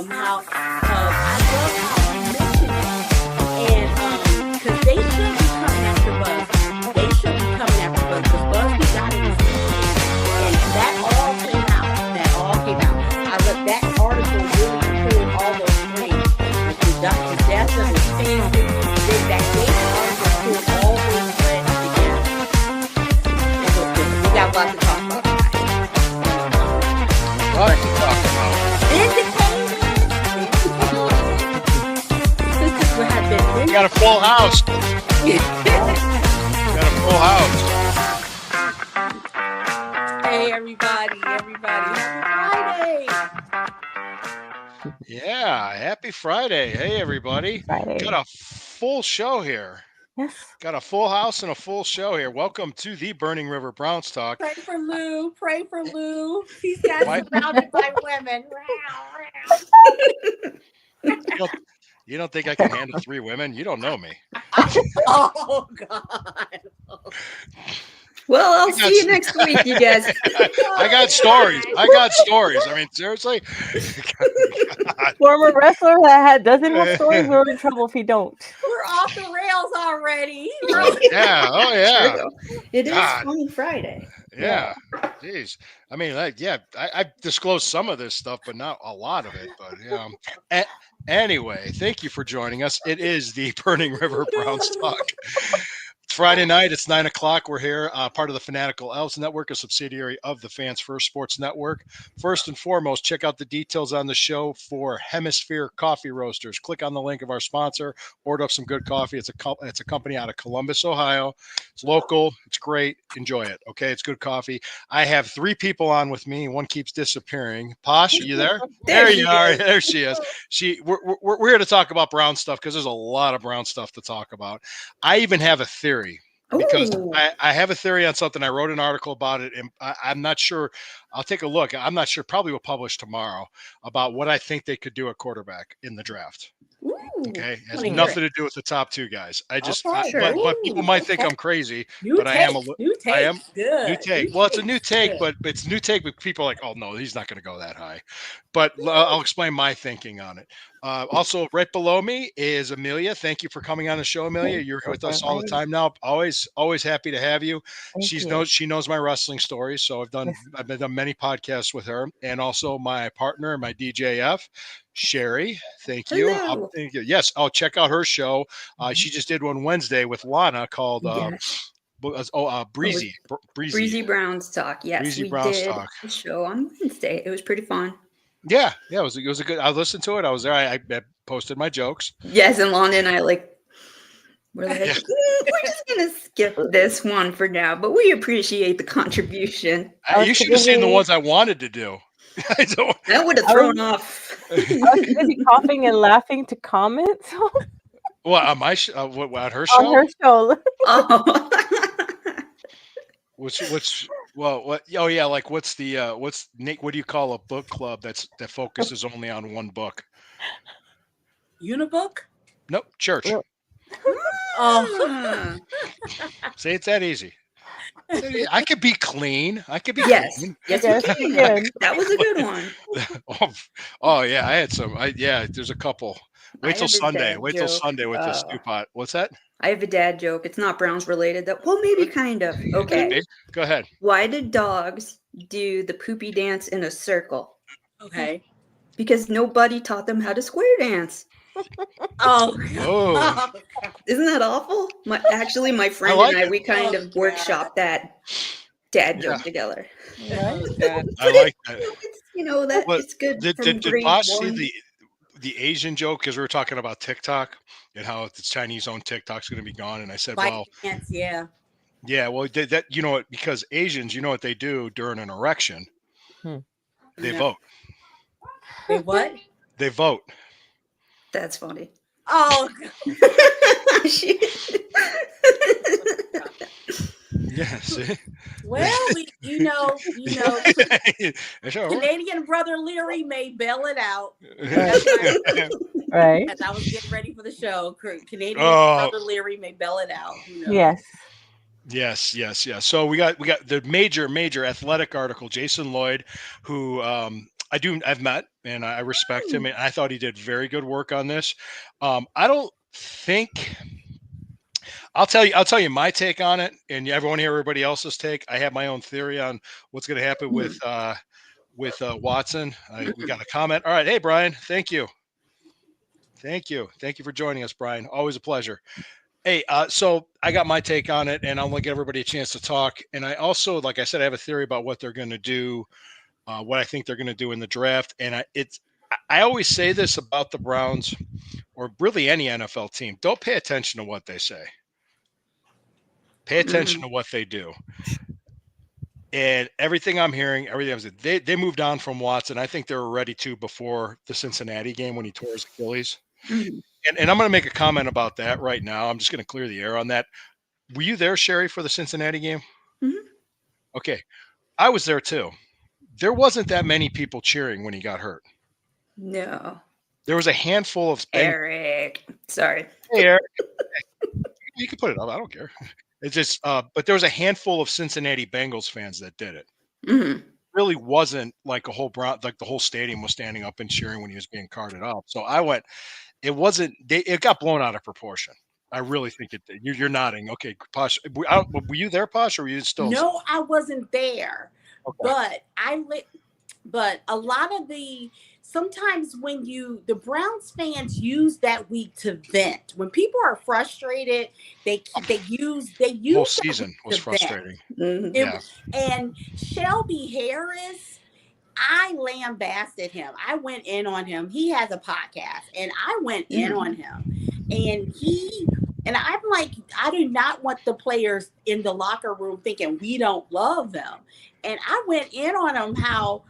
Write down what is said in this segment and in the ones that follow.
how I love how you mentioned it, and because they should be coming after Buzz. They should be coming after Buzz because Busby got in his feelings, and that all came out. That all came out. I look that article really pulled all those strings. The death of his family. Then that game article pulled all those threads together. It was good. We got lots to talk about. What to talk about? We got a full house. Got a full house. Hey, everybody. Happy Friday. Yeah, happy Friday. Hey, everybody. Friday. Got a full show here. Yes. Got a full house and a full show here. Welcome to the Burning River Browns Talk. Pray for Lou. He's got surrounded by women. You don't think I can handle 3 women? You don't know me. Oh, God. Well, I'll see you next week, you guys. I got stories. I mean, seriously. Former wrestler that doesn't have stories. We're in trouble if he don't. We're off the rails already. Yeah. Oh, yeah. It is God. Funny Friday. Yeah. Jeez. I mean, I disclosed some of this stuff, but not a lot of it. But yeah. Anyway, thank you for joining us. It is the Burning River Browns Talk. It's Friday night. It's 9:00. We're here, part of the Fanatical Elves Network, a subsidiary of the Fans First Sports Network. First and foremost, check out the details on the show for Hemisphere Coffee Roasters. Click on the link of our sponsor. Order up some good coffee. It's a company out of Columbus, Ohio. It's local. It's great. Enjoy it. Okay, it's good coffee. I have 3 people on with me. One keeps disappearing. Posh, are you there? There you are. There she is. We're here to talk about Brown stuff because there's a lot of Brown stuff to talk about. I even have a theory. Because I have a theory on something. I wrote an article about it, and I'm not sure. I'll take a look. I'm not sure. Probably will publish tomorrow about what I think they could do at quarterback in the draft. Ooh, Okay, it has nothing to do with the top 2 guys. I just, Okay, but people might think I'm crazy, new but take, I am a new take. I am Good. new take. Well, it's a new take, but it's a new take with people like, oh no, he's not going to go that high. But I'll explain my thinking on it. Also, right below me is Amelia. Thank you for coming on the show, Amelia. You're with us all the time now. Always happy to have you. She knows my wrestling stories, so I've done many podcasts with her, and also my partner, my DJF, Sherry. Thank you. Thank you. Yes, I'll check out her show. She just did one Wednesday with Lana called Breezy Browns Talk. Yes, Breezy Browns did Talk. a show on Wednesday. It was pretty fun. Yeah, it was a good. I listened to it. I was there. I posted my jokes. Yes, and Lana and I we're like, we're just gonna skip this one for now, but we appreciate the contribution. You should have seen the ones I wanted to do. That would have thrown off. I was busy coughing and laughing to comment. What on my what her show? On her show. Oh. Which what? Oh yeah, like what's Nick? What do you call a book club that focuses only on one book? Unibook? Nope, church. Oh, See, it's that easy. I could be clean. Yes. Clean. Yes, you Yes, can. That was a good one. Oh yeah, I had some. There's a couple. Wait till Sunday with this stew pot. What's that? I have a dad joke. It's not Browns related. Well, maybe kind of. Okay. Go ahead. Why did dogs do the poopy dance in a circle? okay. Because nobody taught them how to square dance. Oh. Isn't that awful? My friend and I, we kind of workshopped that dad joke together. I like that. It's good. Did Bosch see the Asian joke? Because we were talking about TikTok and how the Chinese-owned TikTok's going to be gone, and I said, yeah. Well, that because Asians, you know what they do during an erection? They vote. They what? They vote. That's funny. Oh. Yes. Well, Canadian brother Leary may bail it out. Right. As I was getting ready for the show, Canadian brother Leary may bail it out. Yes. So we got the major athletic article. Jason Lloyd, who I do. I've met and I respect him, and I thought he did very good work on this. I don't think. I'll tell you my take on it, and everyone hear everybody else's take. I have my own theory on what's going to happen with Watson. We got a comment. All right, hey Brian, thank you for joining us, Brian. Always a pleasure. Hey, so I got my take on it, and I'll give everybody a chance to talk. And I also, like I said, I have a theory about what they're going to do, what I think they're going to do in the draft. And I always say this about the Browns, or really any NFL team: don't pay attention to what they say. Pay attention to what they do. And everything I'm hearing, they moved on from Watson. I think they were ready to before the Cincinnati game when he tore his Achilles. Mhm. And I'm going to make a comment about that right now. I'm just going to clear the air on that. Were you there, Sherry, for the Cincinnati game? Mhm. Okay. I was there too. There wasn't that many people cheering when he got hurt. No. There was a handful of Eric. Sorry. Hey, Eric. You can put it up. I don't care. It's just, but there was a handful of Cincinnati Bengals fans that did it. Mhm. Really wasn't like the whole stadium was standing up and cheering when he was being carted off. So I went. It wasn't. It got blown out of proportion. I really think it did. You're nodding. Okay, Posh. Were you there, Posh, or were you still? No, I wasn't there, Okay. but a lot of sometimes when the Browns fans use that week to vent. When people are frustrated, they use The whole that season week was to vent. frustrating. Mhm. Yeah. And Shelby Harris, I lambasted him. I went in on him. He has a podcast, and I went in on him. And I'm like, I do not want the players in the locker room thinking we don't love them. And I went in on him how,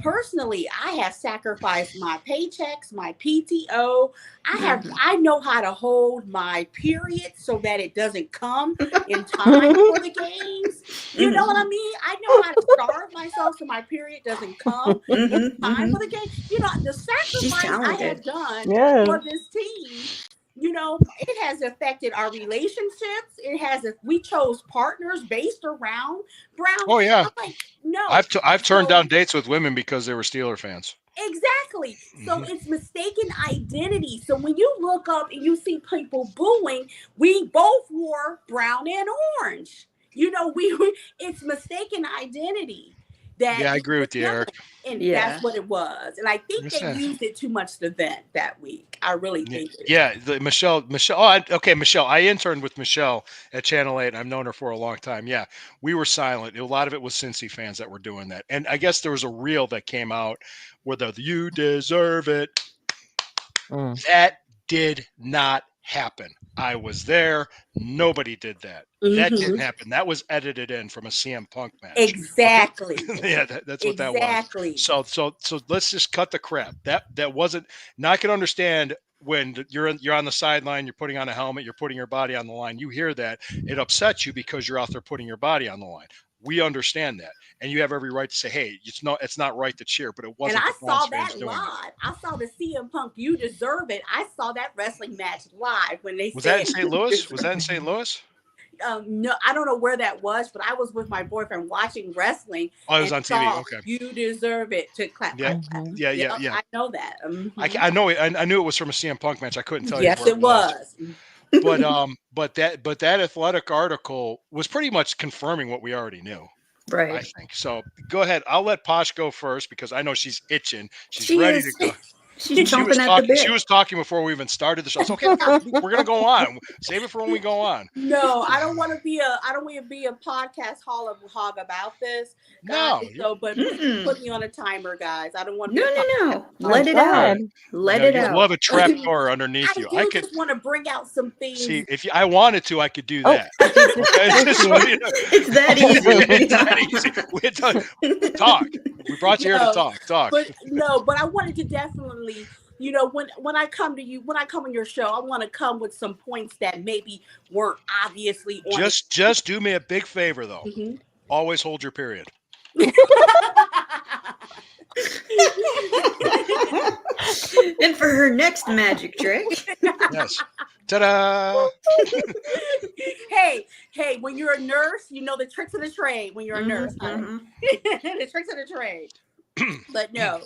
personally, I have sacrificed my paychecks, my PTO. I know how to hold my period so that it doesn't come in time for the games. You know what I mean? I know how to starve myself so my period doesn't come in time for the game. The sacrifice I have done for this team, it has affected our relationships. We chose partners based around Brown. Oh yeah. I'm like, no. I've turned down dates with women because they were Steeler fans. Exactly. So it's mistaken identity. So when you look up and you see people booing, we both wore brown and orange. It's mistaken identity. Yeah, I agree with you, Eric. And that's what it was. And I think they used it too much to vent that week. I really think it. Yeah, Michelle. Michelle. I interned with Michelle at Channel 8. I've known her for a long time. Yeah, we were silent. A lot of it was Cincy fans that were doing that. And I guess there was a reel that came out where "You deserve it." That did not happen. I was there. Nobody did that. That didn't happen. That was edited in from a CM Punk match. Exactly. Yeah, that's what that was. So let's just cut the crap. That wasn't. Now I can understand when you're on the sideline, you're putting on a helmet, you're putting your body on the line. You hear that, it upsets you because you're out there putting your body on the line. We understand that, and you have every right to say, "Hey, it's not right to cheer," but it wasn't. And I saw that live. I saw the CM Punk "You Deserve It." I saw that wrestling match live when they was that in St. Louis? Was that in St. Louis? No, I don't know where that was, but I was with my boyfriend watching wrestling. Oh, it was on TV. Okay. "You Deserve It" to clap. Yeah. I know that. I know it. I knew it was from a CM Punk match. I couldn't tell you. Yes, it was. But that Athletic article was pretty much confirming what we already knew. Right. I think so. Go ahead. I'll let Posh go first because I know she's itching. She's ready to go. She's chomping at the bit. She was talking before we even started the show. It's okay. We're gonna go on. Save it for when we go on. No, I don't want to be a podcast hog about this. No. But please put me on a timer, guys. I don't want to. No. Let it out. Let it out. You'll have a trap door underneath you. I just want to bring out some things. See, if I wanted to, I could do that. It's that easy. It's that easy. We had to talk. We brought you here to talk. But I wanted to definitely, when I come to you, when I come on your show, I want to come with some points that maybe weren't obviously on. Just do me a big favor though. Always hold your period. And for her next magic trick. Yes. Ta-da! Hey, when you're a nurse, you know the tricks of the trade when you're a nurse. The tricks of the trade. But no,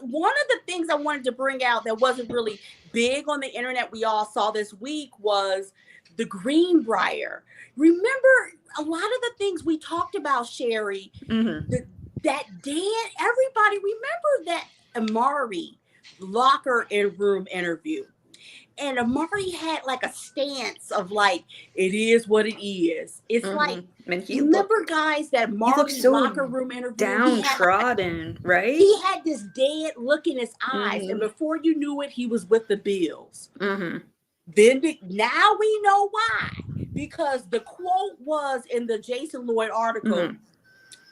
one of the things I wanted to bring out that wasn't really big on the internet we all saw this week was the Greenbrier. Remember a lot of the things we talked about, Sherry, that Dan, everybody remember that Amari locker and room interview. And Amari had like a stance of like, it is what it is. It's like, remember guys that Amari so locker room interview, downtrodden, right? He had this dead look in his eyes, and before you knew it, he was with the Bills. Then now we know why, because the quote was in the Jason Lloyd article,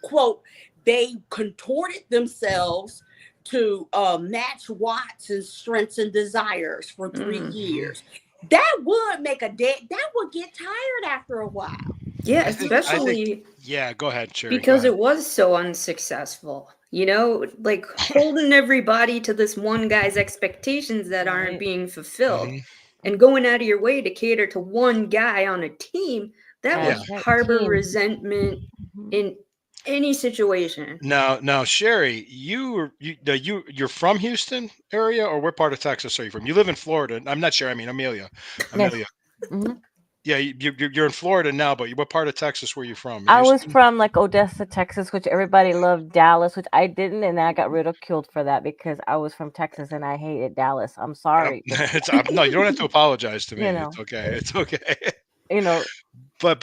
quote, they contorted themselves to match Watson's strengths and desires for 3 years. That would make that would get tired after a while. Yeah, especially yeah, go ahead, Sherry. Because it was so unsuccessful. You know, like holding everybody to this one guy's expectations that aren't being fulfilled and going out of your way to cater to one guy on a team, that would harbor resentment in any situation. Now, Sherry, you're from Houston area, or what part of Texas are you from? You live in Florida. I'm not sure. I mean, Amelia. Yeah, you're in Florida now, but what part of Texas were you from? I was from like Odessa, Texas, which everybody loved. Dallas, which I didn't, and I got ridiculed for that because I was from Texas and I hated Dallas. I'm sorry. No, you don't have to apologize to me. You know. It's okay. It's okay. You know. But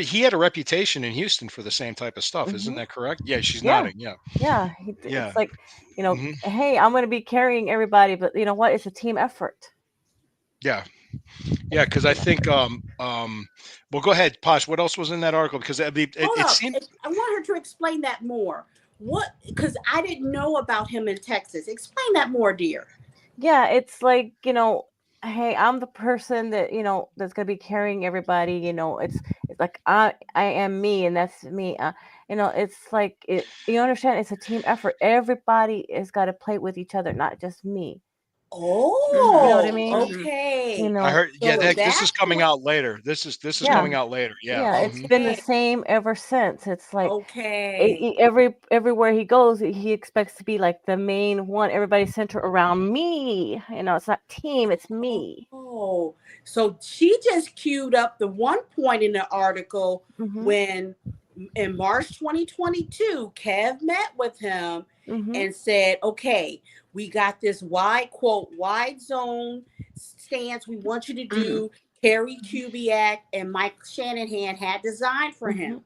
he had a reputation in Houston for the same type of stuff, isn't that correct? Yeah, she's nodding. Yeah. Yeah. It's like, you know, hey, I'm going to be carrying everybody, but you know what? It's a team effort. Yeah. Yeah, because I think well, go ahead, Posh. What else was in that article? Because it seemed I want her to explain that more. Because I didn't know about him in Texas. Explain that more, dear. Yeah, it's like, you know, hey, I'm the person that, you know, that's gonna be carrying everybody. You know, it's like I am me, and that's me. You know, it's like you understand, it's a team effort. Everybody has got to play with each other, not just me. Oh, you know what I mean? Okay. You know, I heard. Yeah, this is coming out later. This is coming out later. Yeah. Yeah, it's been the same ever since. It's like okay. Everywhere he goes, he expects to be like the main one. Everybody's centered around me. You know, it's not team, it's me. Oh, so she just queued up the one point in the article when in March 2022, Kev met with him and said, okay, we got this wide zone stance we want you to do. Kerry Kubiak and Mike Shanahan had designed for him.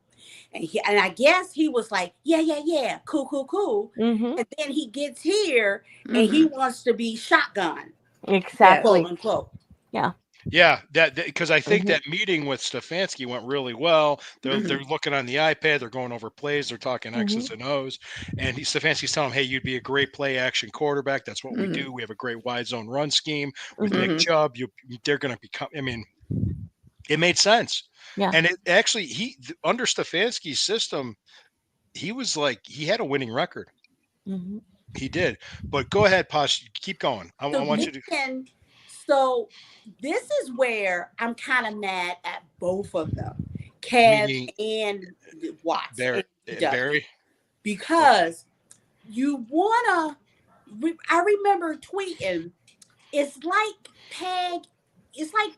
And I guess he was like, yeah, cool. And then he gets here and he wants to be shotgun. Exactly. Quote unquote. Yeah. Yeah, that because I think that meeting with Stefanski went really well. They're looking on the iPad, they're going over plays, they're talking X's and O's, and Stefanski's telling him, "Hey, you'd be a great play action quarterback. That's what we do. We have a great wide zone run scheme with Nick Chubb. They're going to become. I mean, it made sense. Yeah, and it actually under Stefanski's system, he had a winning record. He did. But go ahead, Posh. Keep going. I want you to. So this is where I'm kind of mad at both of them, Kev and Watts. Barry? Because you want to, I remember tweeting, it's like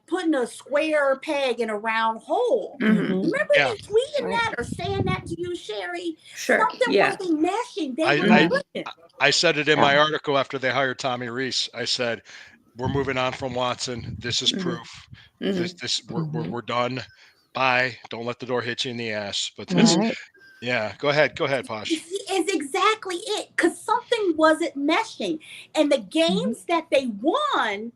putting a square peg in a round hole. Remember me tweeting that or saying that to you, Sherry? Sure. Something wasn't meshing. I said it in my article after they hired Tommy Rees. I said, we're moving on from Watson. This is proof. We're done. Bye. Don't let the door hit you in the ass. But this, go ahead, Posh. It's exactly it, because something wasn't meshing, and the games that they won.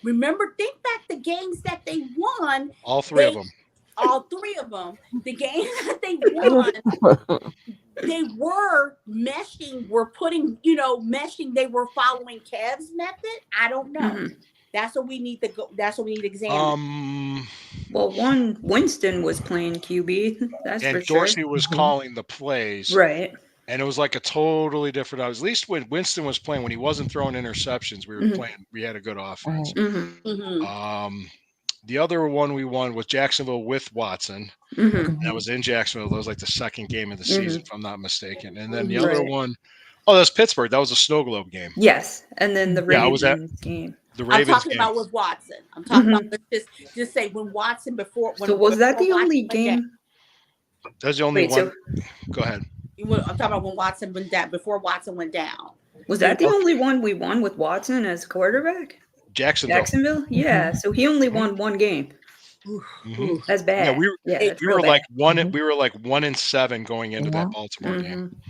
Remember, think back the games that they won. All three of them. The games that they won. They were meshing, meshing. They were following Kev's method. I don't know. That's what we need to go. That's what we need to examine. Well, Winston was playing QB. That's and for sure. Dorsey was calling the plays. Right. And it was like a totally different. At least when Winston was playing, when he wasn't throwing interceptions, we were playing. We had a good offense. The other one we won was Jacksonville with Watson. Mhm. That was in Jacksonville. That was like the second game of the season, if I'm not mistaken. And then the Right. other one, oh, that's Pittsburgh. That was a snow globe game. Yes, and then the Yeah, I was at- Ravens game. The I'm Ravens talking game. about with Watson. I'm talking about just say when Watson before. When, So was that the before only Watson went down. game? That's the only Wait, one. so Go ahead. I'm talking about when Watson went down. Before Watson went down. was that the only one we won with Watson as quarterback? Jacksonville. Jacksonville? Yeah. So he only won one game. Mhm. That's bad. Yeah, we were- that's We real were bad. like 1-7 going into that Baltimore Yeah. game.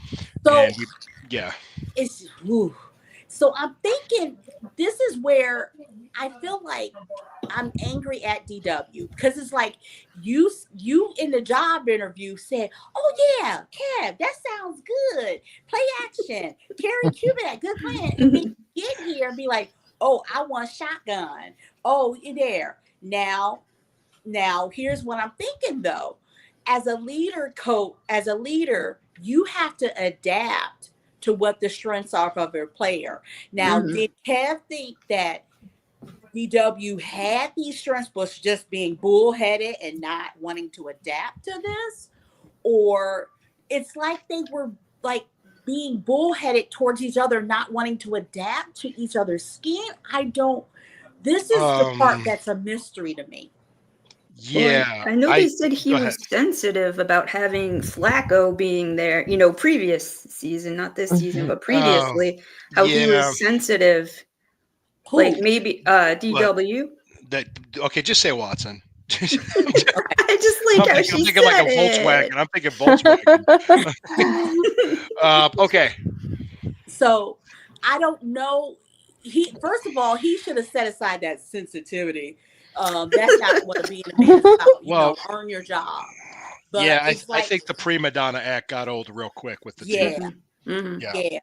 So And yeah. it's so I'm thinking this is where I feel like I'm angry at DW because it's like you in the job interview said, "Oh yeah, Kev, that sounds good. Play action, Carrie Cuban, good plan." And then you get here and be like, "Oh, I want shotgun. Oh, you're there now." Now here's what I'm thinking though. As a leader, you have to adapt to what the strengths are of your player. Now, did Kev think that DW had these strengths, was just being bullheaded and not wanting to adapt to this? Or it's like they were like being bullheaded towards each other, not wanting to adapt to each other's scheme? This is the part that's a mystery to me. Yeah. I know they said he go was ahead. sensitive about having Flacco being there, previous season, not this season, but previously, how he yeah. was sensitive. Who? Like maybe DW. Okay, just say Watson. I just like how I'm she thinking like a said Volkswagen. I'm thinking Volkswagen. Okay. So I don't know. First of all, he should have set aside that sensitivity. That's not what being a man is about. Well, earn your job. But Yeah, it's I think the prima donna act got old real quick with the Yeah. team. Mhm. Yeah.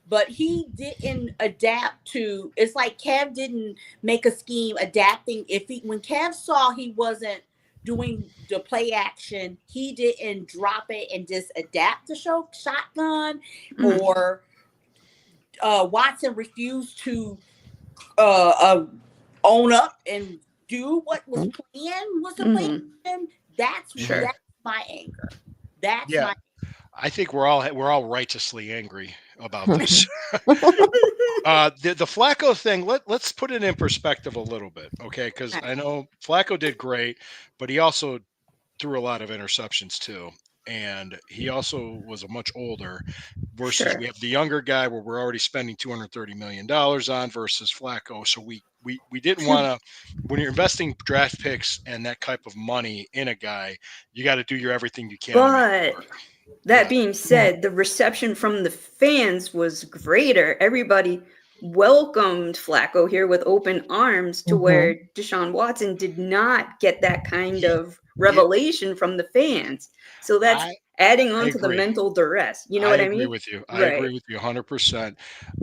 But he didn't adapt to. It's like Kev didn't make a scheme adapting. When Kev saw he wasn't doing the play action, he didn't drop it and just adapt to show shotgun. Mhm. Or Watson refused to own up and do what was planned was the plan. That's my anger. That's Yeah. my I think we're all righteously angry about this. The Flacco thing, let's put it in perspective a little bit, okay? Because I know Flacco did great, but he also threw a lot of interceptions too. And he also was a much older versus we have the younger guy where we're already spending $230 million on versus Flacco. So we didn't want to, when you're investing draft picks and that type of money in a guy, you got to do everything you can. But that being said, the reception from the fans was greater. Everybody welcomed Flacco here with open arms to where Deshaun Watson did not get that kind of revelation from the fans. So that's adding on to the mental duress. You know what I mean? I agree with you. I agree with you 100%.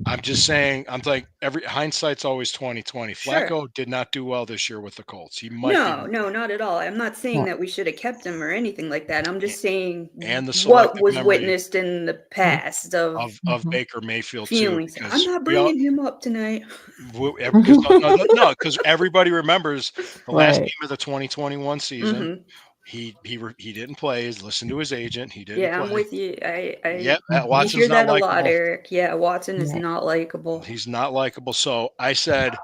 I'm just saying, I'm like, hindsight's always 20/20. Flacco did not do well this year with the Colts. He might No, not at all. I'm not saying that we should have kept him or anything like that. I'm just saying and the what was memory witnessed in the past of Baker Mayfield feelings. too. I'm not bringing him up tonight. Because everybody remembers the last game of the 2021 season. He didn't play. He's listened to his agent. He didn't. Yeah, I'm with you. Watson's you hear that not a lot, likable. Eric. Yeah, Watson is not likable. He's not likable. So I said,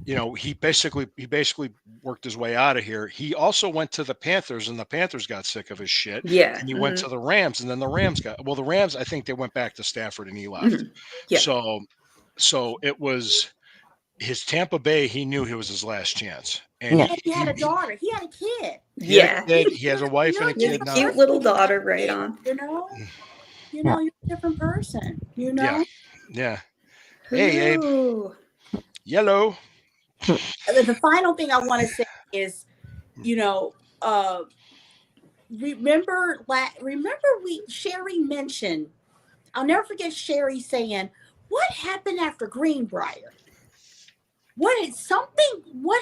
he basically worked his way out of here. He also went to the Panthers, and the Panthers got sick of his shit. Yeah, and he went to the Rams, and then the Rams the Rams. I think they went back to Stafford, and he left. Yeah. So it was his Tampa Bay. He knew it was his last chance. And he had a daughter. He had a kid. He has a wife and a kid now. Cute little daughter, right on. You're a different person. Yeah. Hey, Abe. Yellow. The final thing I want to say is, remember Sherry mentioned. I'll never forget Sherry saying, "What happened after Greenbrier?" What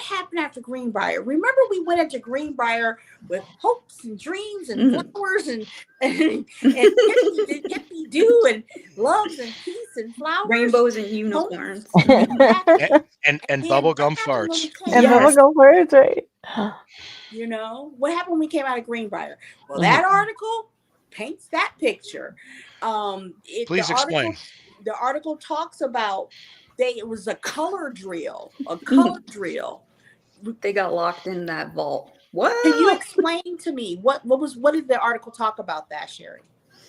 happened after Greenbrier? Remember we went into Greenbrier with hopes and dreams and flowers and hippie do and loves and peace and flowers. Rainbows and unicorns. and bubblegum farts. And bubblegum farts, right? You know, what happened when we came out of Greenbrier? Well, that article paints that picture. Please explain. The article talks about it was a color drill, They got locked in that vault. What? Can you explain to me what did the article talk about that, Sherry?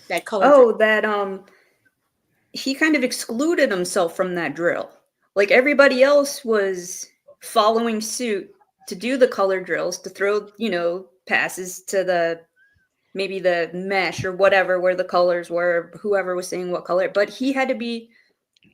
That color drill? That he kind of excluded himself from that drill. Like everybody else was following suit to do the color drills, to throw, passes to maybe the mesh or whatever, where the colors were, whoever was saying what color, but he had to be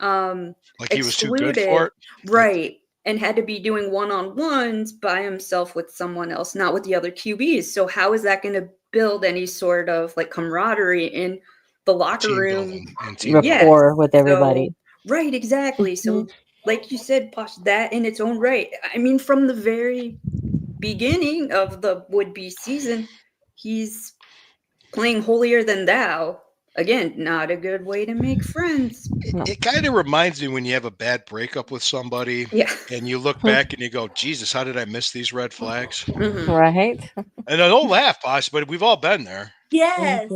like he was too good for it. Right. And had to be doing one-on-ones by himself with someone else, not with the other QBs. So how is that going to build any sort of like camaraderie in the locker room? Rapport with everybody. So, right, exactly. So like you said, Posh, that in its own right. I mean, from the very beginning of the would-be season, he's playing holier than thou. Again, not a good way to make friends. It kind of reminds me when you have a bad breakup with somebody, and you look back and you go, Jesus, how did I miss these red flags? Right. And I don't laugh, Posh, but we've all been there. Yes.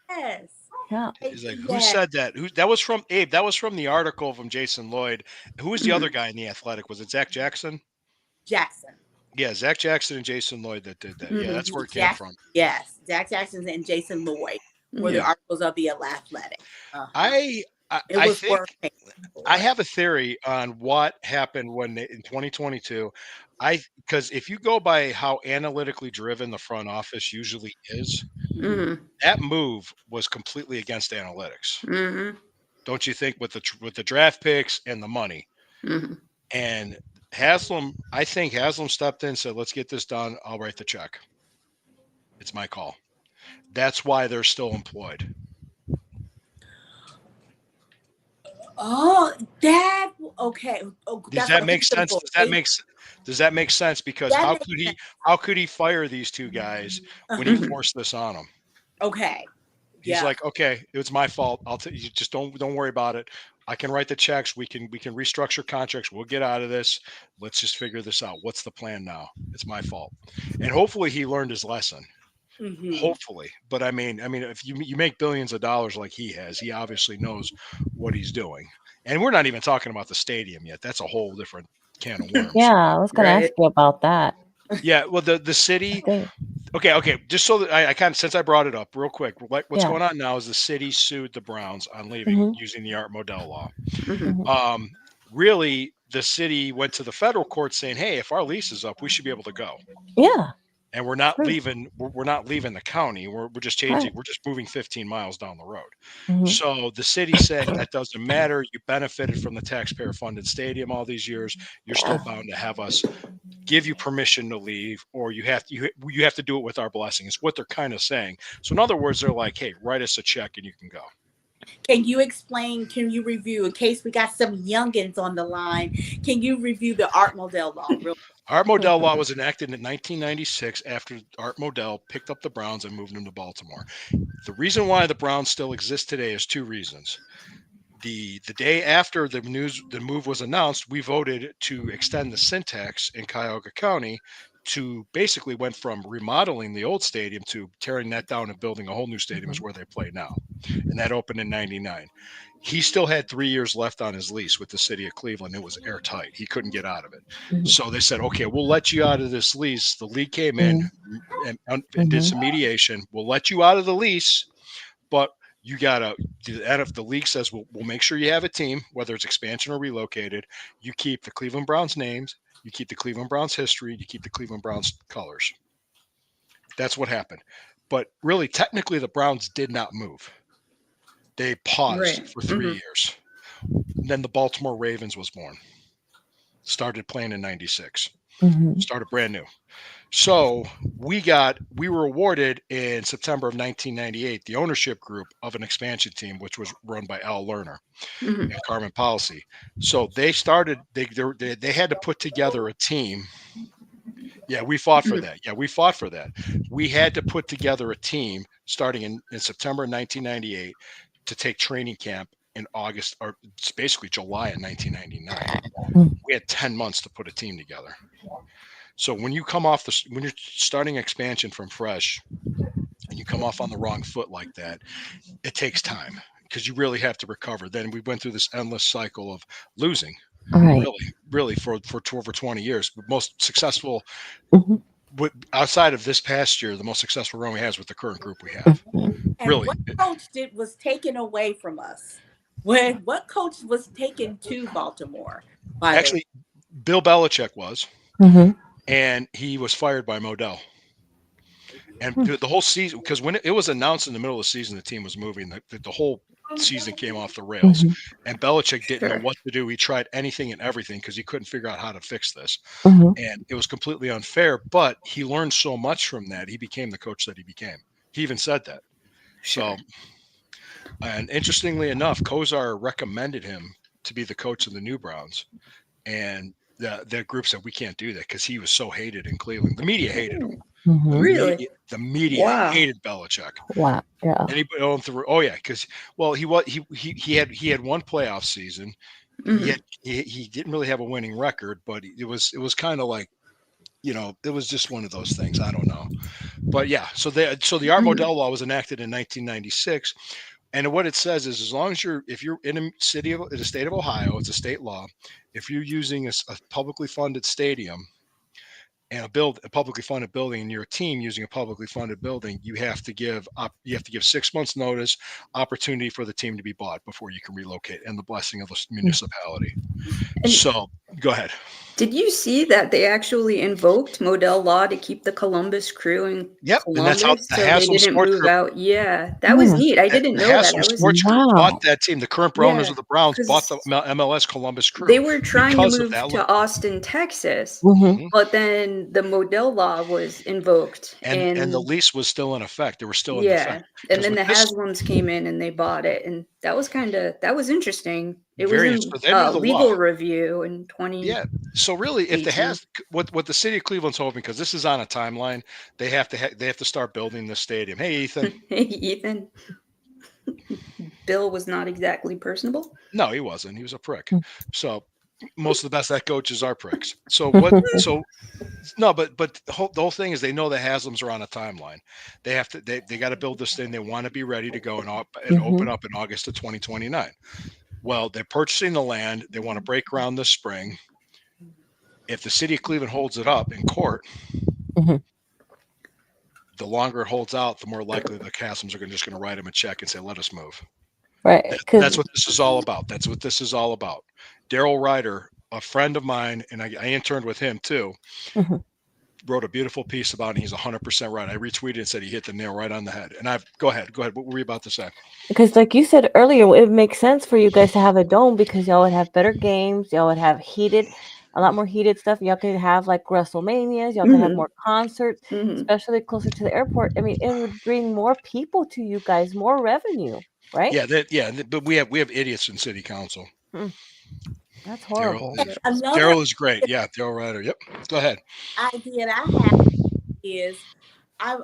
Yes. Yeah. He's like, who said that? That was from Abe. That was from the article from Jason Lloyd. Who was the other guy in The Athletic? Was it Zach Jackson? Jackson. Yeah, Zach Jackson and Jason Lloyd that did that. Yeah, that's where it came from. Yes, Zach Jackson and Jason Lloyd were the articles of The Athletic. I have a theory on what happened in 2022. Because if you go by how analytically driven the front office usually is, that move was completely against analytics. Don't you think, with the draft picks and the money? And I think Haslam stepped in and said, let's get this done. I'll write the check. It's my call. That's why they're still employed. Oh, okay. Does that make sense? Does that make sense? Because how could he fire these two guys when he forced this on them? Okay. He's like, okay, it was my fault. You just don't worry about it. I can write the checks. We can restructure contracts. We'll get out of this. Let's just figure this out. What's the plan now? It's my fault. And hopefully he learned his lesson. Hopefully. But I mean, if you make billions of dollars like he has, he obviously knows what he's doing. And we're not even talking about the stadium yet. That's a whole different can of worms. Yeah, I was going to ask you about that. Yeah, well, the city. Okay. Just so that I kind of, since I brought it up real quick, what's going on now is the city sued the Browns on leaving using the Art Modell law. Really, the city went to the federal court saying, "Hey, if our lease is up, we should be able to go." Yeah. And we're not leaving. We're not leaving the county. We're just changing. We're just moving 15 miles down the road. So the city said that doesn't matter. You benefited from the taxpayer-funded stadium all these years. You're still bound to have us give you permission to leave, or you have to do it with our blessing. Is what they're kind of saying. So in other words, they're like, "Hey, write us a check and you can go." Can you review, in case we got some youngins on the line, can you review the Art Modell law? Art Modell law was enacted in 1996 after Art Modell picked up the Browns and moved them to Baltimore. The reason why the Browns still exist today is two reasons. The day after the move was announced, we voted to extend the syntax in Cuyahoga County to basically went from remodeling the old stadium to tearing that down and building a whole new stadium is where they play now. And that opened in 99. He still had 3 years left on his lease with the city of Cleveland. It was airtight. He couldn't get out of it. So they said, okay, we'll let you out of this lease. The league came in and did some mediation. We'll let you out of the lease, but you got to, if the league says, we'll make sure you have a team, whether it's expansion or relocated, you keep the Cleveland Browns names, you keep the Cleveland Browns history, you keep the Cleveland Browns colors. That's what happened. But really, technically, the Browns did not move. They paused for 3 years. And then the Baltimore Ravens was born. Started playing in 96. Started brand new. So we were awarded in September of 1998 the ownership group of an expansion team, which was run by Al Lerner and Carmen Policy. So they started. They had to put together a team. Yeah, we fought for that. We had to put together a team starting in September 1998 to take training camp in August, or it's basically July of 1999. We had 10 months to put a team together. So when you come off when you're starting expansion from fresh and you come off on the wrong foot like that, it takes time because you really have to recover. Then we went through this endless cycle of losing, Right. really for over 20 years. The most successful, Mhm. outside of this past year, the most successful run we have is with the current group we have. Mhm. And Really. what coach was taken away from us? What coach was taken to Baltimore? By the Actually, Bill Belichick was, Mhm. and he was fired by Modell. And Hmm. the whole season, because when it was announced in the middle of the season, the team was moving, the whole season came off the rails. Mhm. And Belichick didn't know Sure. what to do. He tried anything and everything because he couldn't figure out how to fix this. Mhm. And it was completely unfair, but he learned so much from that. He became the coach that he became. He even said that. Sure. So, and interestingly enough, Kozar recommended him to be the coach of the New Browns. And the group said, we can't do that because he was so hated in Cleveland. The media hated him. Mhm. Really? The media Wow. hated Belichick. Wow. Yeah. Anybody going through? Oh yeah, because he had one playoff season. Mhm. Yet he didn't really have a winning record, but it was kind of like, it was just one of those things. I don't know, but yeah. So the Art Mhm. Modell law was enacted in 1996, and what it says is, as long as if you're in a in the state of Ohio, it's a state law. If you're using a publicly funded stadium and a publicly funded building, and you're a team using a publicly funded building, you have to give 6 months notice, opportunity for the team to be bought before you can relocate, and the blessing of the municipality. And So go ahead. did you see that they actually invoked Modell law to keep the Columbus crew in Yep, and that's how Columbus the so they Haslam didn't Sports move Group. out? Yeah, that was Hmm. neat. I didn't The know that. Haslam That was Sports Group Wow. bought that team. The current owners yeah, of the Browns bought the because MLS Columbus crew they were trying to because of move that law. to Austin, Texas, Mhm. Mhm. but then the Modell law was invoked, And the and lease was still in effect. They were still in yeah, effect. and 'Cause then with the this Haslams came in and they bought it, and that was interesting. It was very in so they knew the law. legal review in 2018. Yeah. So really, if what the city of Cleveland's hoping, because this is on a timeline, they have to start building the stadium. Hey, Ethan. Hey, Ethan. Bill was not exactly personable. No, he wasn't. He was a prick. Hmm. So most of the best head coaches are pricks. So Mhm. So no, but the whole thing is they know the Haslams are on a timeline. They have to they got to build this thing. They want to be ready to go and open up in August of 2029. Well, they're purchasing the land. They want to break ground this spring. If the city of Cleveland holds it up in court, Mhm. the longer it holds out, the more likely the Haslams are just going to write them a check and say, "Let us move." Right. That's Because what this is all about. That's what this is all about. Daryl Ryder, a friend of mine, and I interned with him too, Mhm. wrote a beautiful piece about it. And he's 100% right. I retweeted and said he hit the nail right on the head. And go ahead. What were you about to say? like you said earlier, it makes sense for you guys to have a dome because y'all would have better games. Y'all would have a lot more heated stuff. Y'all could have like WrestleManias. Y'all could have Mhm. more concerts, Mhm. especially closer to the airport. I mean, it would bring more people to you guys, more revenue, right? Yeah, but we have idiots in city council. That's horrible. another Daryl is great. Yeah, Daryl Ryder. Yep. Go ahead. idea that I have is I'm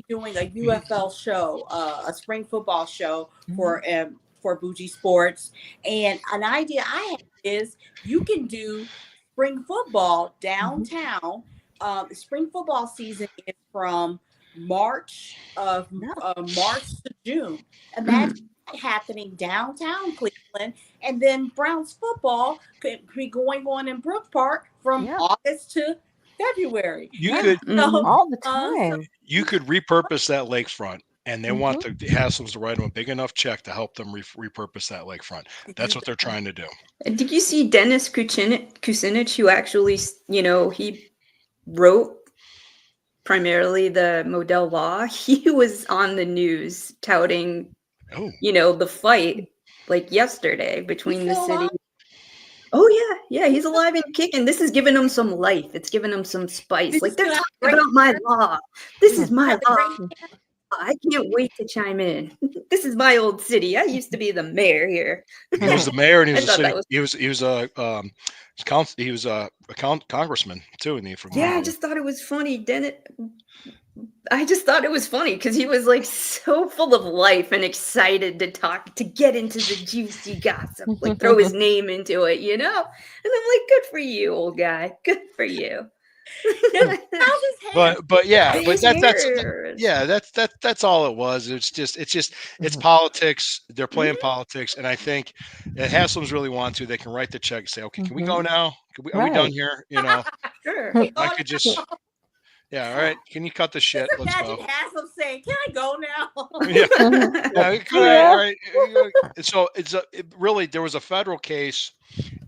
doing a UFL show, a spring football show for Bougie Sports, and an idea I have is you can do spring football downtown. Spring football season is from March to June. Imagine that happening downtown Cleveland, and then Browns football could be going on in Brook Park from Yeah. August to February. You Yeah. could Mhm. All the so- time. you could repurpose that lakefront, and they want Mhm. the Haslams to write them a big enough check to help them repurpose that lakefront. That's what they're trying to do. And did you see Dennis Kucinich, who actually, he wrote primarily the Modell law? He was on the news touting, Oh, the fight like yesterday between the still city. alive? Oh yeah, he's alive and kicking. This is giving him some life. It's giving him some spice. Did Like you they're see talking that about my law. This is my the law. great I can't wait to chime in. This is my old city. I used to be the mayor here. he was the mayor, and he I was a thought city. that was He was a congressman too. I just thought it was funny. I just thought it was funny because he was like so full of life and excited to get into the juicy gossip, like throw his name into it, And I'm like, good for you, old guy. Good for you. How's his hair? But yeah, but His hair is- yeah, that's all it was. It's Mhm. politics. They're playing Mhm. politics, and I think if Haslam's really want to, they can write the check and say, okay, can we go Mhm. now? Are we done Right. here? You know, Sure. Hey, I oh, could just, yeah, all right. Can you cut the shit? just Let's imagine go. Haslam saying, "Can I go now?" Yeah. Mhm. Yeah, Yeah. all right. So it really there was a federal case,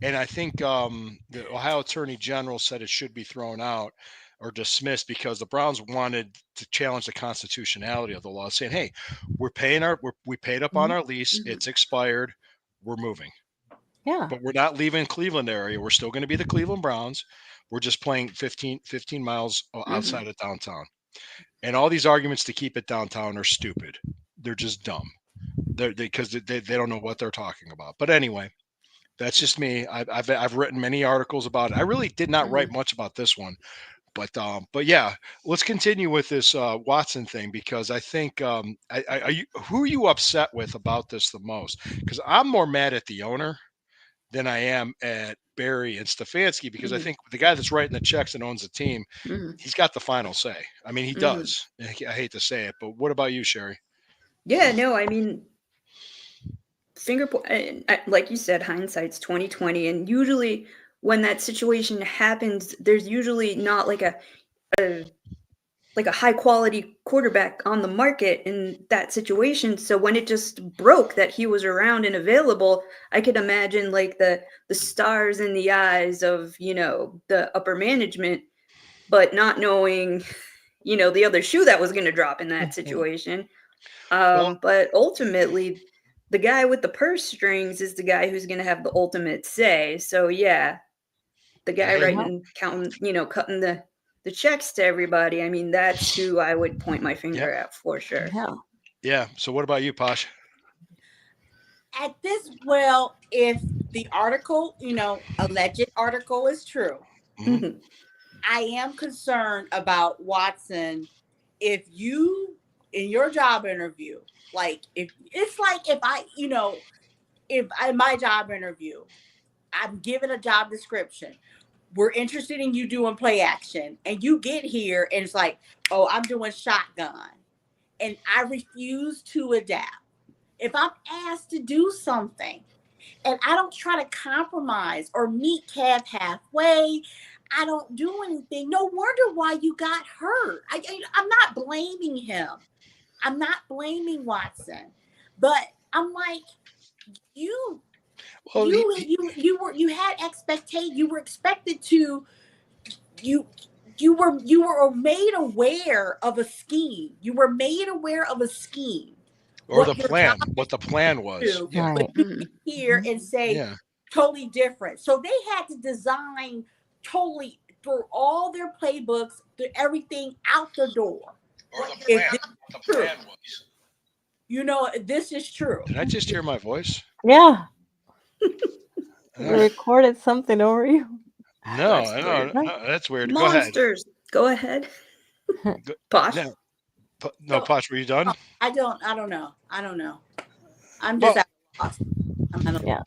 and I think the Ohio Attorney General said it should be thrown out or dismissed because the Browns wanted to challenge the constitutionality of the law, saying, "Hey, we paid up on Mhm. our lease. Mhm. It's expired. We're moving, Yeah. but we're not leaving Cleveland area. We're still going to be the Cleveland Browns. We're just playing 15 miles Mhm. outside of downtown." And all these arguments to keep it downtown are stupid. They're just dumb. Because they don't know what they're talking about. But anyway, that's just me. I've written many articles about it. I really did not write much about this one, but yeah, let's continue with this Watson thing because I think who are you upset with about this the most? Because I'm more mad at the owner than I am at Barry and Stefanski because I Mhm. think the guy that's writing the checks and owns the team, Mhm. he's got the final say. I mean, he Mhm. does. I hate to say it, but what about you, Sherry? Yeah, no, I mean, like you said, hindsight's 2020, and usually when that situation happens, there's usually not like a high quality quarterback on the market in that situation. So when it just broke that he was around and available, I could imagine like the stars in the eyes of, the upper management, but not knowing, the other shoe that was going to drop in that Mhm. situation. Well, But ultimately, the guy with the purse strings is the guy who's going to have the ultimate say. So yeah, the guy hey, Yeah. writing, counting, cutting the checks to everybody. I mean, that's who I would point my yeah, finger at for sure. Yeah. yeah. So what about you, Posh? At this, well, if the article, alleged article is true, Mhm. Mhm. I am concerned about Watson. If you, in your job interview, like if it's like if I, if I, my job interview, I'm given a job description. We're interested in you doing play action, and you get here and it's like, oh, I'm doing shotgun, and I refuse to adapt. If I'm asked to do something and I don't try to compromise or meet Kev halfway, I don't do anything. No wonder why you got hurt. I'm not blaming him. I'm not blaming Watson, but I'm like, you, Well, you had expectation. You were expected to you. You were made aware of a scheme. You were made aware of a scheme. or the What your job plan, what the plan was. do, Yeah, but Right. you Mhm. get here Mhm. and say yeah. totally different. So they had to design totally through all their playbooks, through everything out the door. Or the If plan, this what the is true, plan was. this is true. Did I just hear my voice? Yeah. They Uh, recorded something over you. no, That's I weird. don't. No. No, that's weird. Go ahead. Monsters. Go ahead. Go, Posh. no, no, So Posh, were you done? I don't know. I don't know. I'm just Well, at a loss. I'm at a Yeah.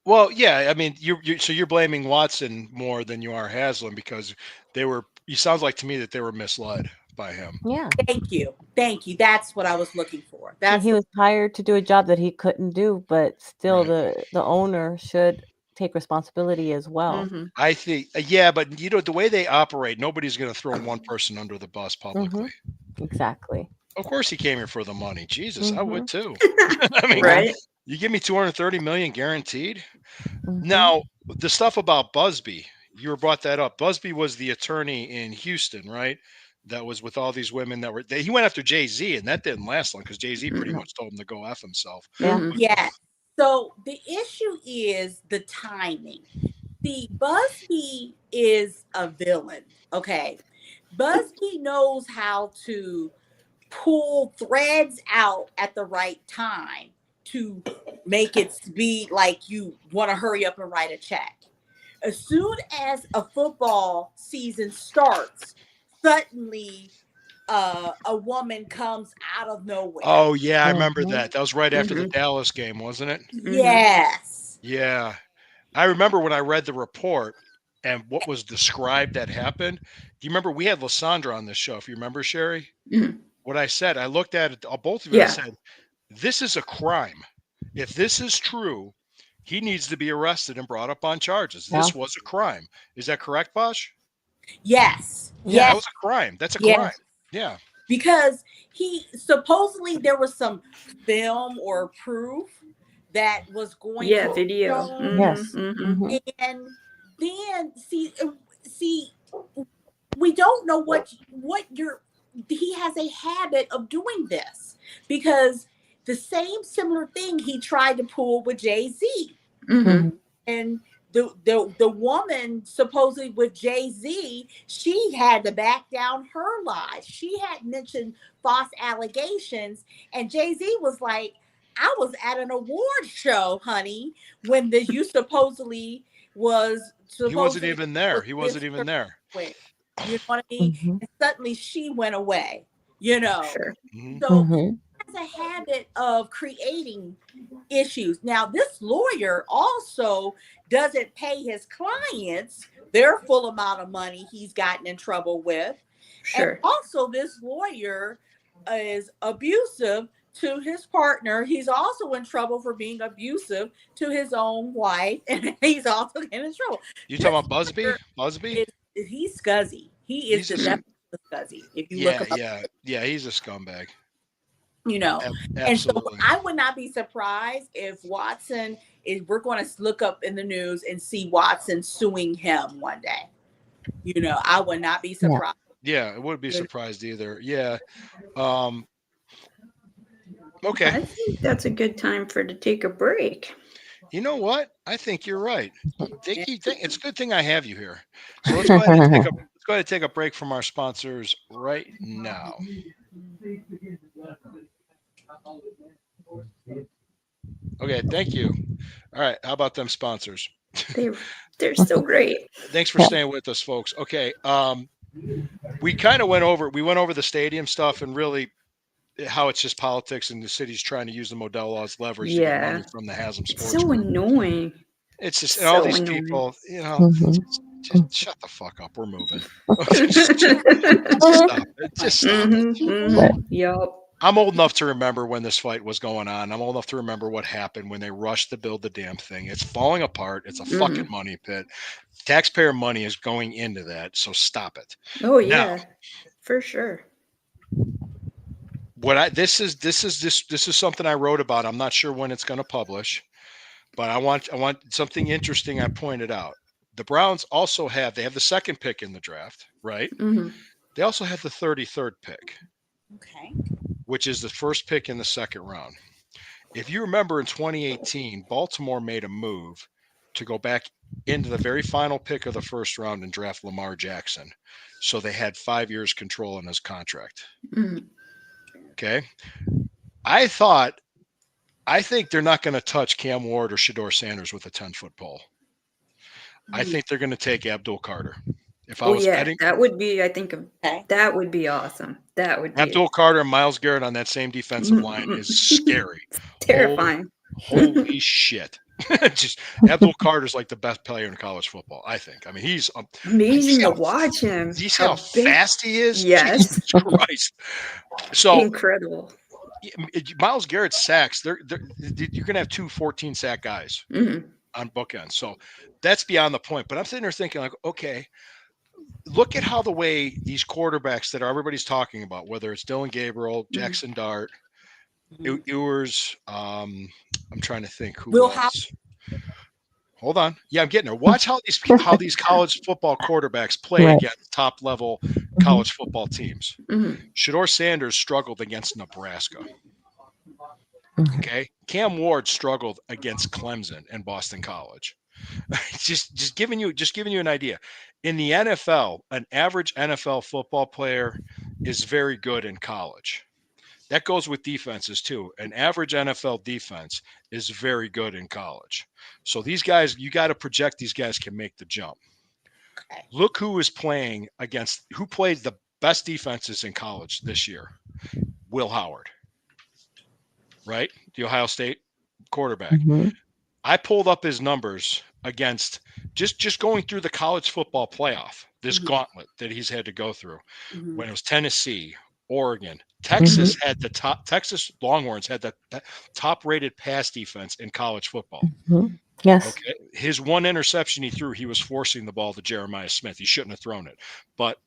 well, yeah. I mean, so you're blaming Watson more than you are Haslam because they were. It sounds like to me that they were misled by him. Yeah. Thank you. Thank you. That's what I was looking for. And That's he was hired to do a job that he couldn't do, but still Right. the owner should take responsibility as well. Hmm. I think, yeah, but the way they operate, nobody's going to throw one person under the bus publicly. Exactly. Of course, he came here for the money. Jesus, I would too. Yeah. I mean, Right. you give me 230 million guaranteed. Mhm. Now, the stuff about Busby, you brought that up. Busby was the attorney in Houston, right? That was with all these women that were. He went after Jay-Z, and that didn't last long because Jay-Z pretty Mhm. much told him to go f himself. Yeah. Mhm. yeah. So the issue is the timing. See, Busby is a villain. Okay. Busby knows how to pull threads out at the right time to make it be like you want to hurry up and write a check. As soon as a football season starts, suddenly a woman comes out of nowhere. Oh yeah, I remember Mhm. that. That was right after the Mhm. Dallas game, wasn't it? Mhm. Yes. Yeah, I remember when I read the report. and what was described that happened. Do you remember we had Lysandra on this show? If you remember, Sherry, Mhm. what I said, I looked at it, both of you, I Yeah. said, this is a crime. If this is true, he needs to be arrested and brought up on charges. This was a crime. Is that correct, Bosch? Yes. Yeah, that Yes. was a crime. That's a Yes. crime. Yeah. Because he supposedly there was some film or proof that was going Yeah, to video. show, Yes. Mhm. and then see we don't know what he has a habit of doing this, because the same similar thing he tried to pull with Jay-Z, Mhm. and the woman supposedly with Jay-Z, she had to back down her lies. She had mentioned false allegations, and Jay-Z was like, I was at an award show, honey, when you supposedly was He wasn't supposedly even there. was He wasn't this even there. where, you know what I mean? Mhm. And suddenly she went away, you know. Sure. Mhm. So Mhm. he has a habit of creating issues. Now, this lawyer also doesn't pay his clients their full amount of money he's gotten in trouble with. And Sure. also, this lawyer is abusive to his partner. He's also in trouble for being abusive to his own wife, and he's also in trouble. You talking about Busby? lawyer Busby? He's scuzzy. He is He's the a- devil scuzzy. If you look Yeah, him up, yeah. He's a scumbag. you know. And so Absolutely. I would not be surprised if Watson is, we're going to look up in the news and see Watson suing him one day. You know, I would not be surprised. Yeah, it wouldn't be surprised either. Yeah. I Okay. think that's a good time to take a break. You know what? I think you're right. It's a good thing I have you here. So let's go ahead and take a break from our sponsors right now. Okay, thank you. All right, how about them sponsors? They're so great. Thanks for staying with us, folks. Okay, we kind of went over the stadium stuff and really how it's just politics and the city's trying to use the Modelo as leverage to get money from the Haslam It's Sports so Group. annoying. It's just so all these annoying. people, you know, Mhm. just shut the fuck up. We're moving. Just stop it. Just stop it. Yup. I'm old enough to remember when this fight was going on. I'm old enough to remember what happened when they rushed to build the damn thing. It's falling apart. It's a fucking money pit. Taxpayer money is going into that. So stop it. Oh yeah, for sure. This is something I wrote about. I'm not sure when it's going to publish, but I want something interesting I pointed out. The Browns also have the second pick in the draft, right? Mhm. They also have the 33rd pick, Okay. which is the first pick in the second round. If you remember in 2018, Baltimore made a move to go back into the very final pick of the first round and draft Lamar Jackson. So they had 5 years control in his contract. Mhm. Okay. I think they're not going to touch Cam Ward or Shedeur Sanders with a 10-foot pole. I think they're going to take Abdul Carter. If I was betting, that would be. I think that would be awesome. That would be Abdul Carter and Myles Garrett on that same defensive line is scary. terrifying. Holy shit. Just Abdul Carter's like the best player in college football, I think. I mean, he's Amazing to watch him. You see how fast he is? Yes. Jesus Christ. So incredible. Myles Garrett sacks, you're going to have 2 14-sack guys on bookends. So that's beyond the point. But I'm sitting there thinking, like, okay, look at how the way these quarterbacks that everybody's talking about, whether it's Dylan Gabriel, Jackson Dart, Ewers, I'm trying to think who else. Hold on. Yeah, I'm getting there. Watch how these college football quarterbacks play against top level college football teams. Shedeur Sanders struggled against Nebraska. Okay. Cam Ward struggled against Clemson and Boston College. just giving you an idea. In the NFL, an average NFL football player is very good in college. That goes with defenses too. An average NFL defense is very good in college. So these guys, you got to project these guys can make the jump. Okay. Look who played the best defenses in college this year. Will Howard, right? The Ohio State quarterback. I pulled up his numbers against just going through the college football playoff, this gauntlet that he's had to go through. When it was Tennessee, Oregon, Texas had the top. Texas Longhorns had the top-rated pass defense in college football. Yes. Okay, his one interception he threw, he was forcing the ball to Jeremiah Smith. He shouldn't have thrown it. But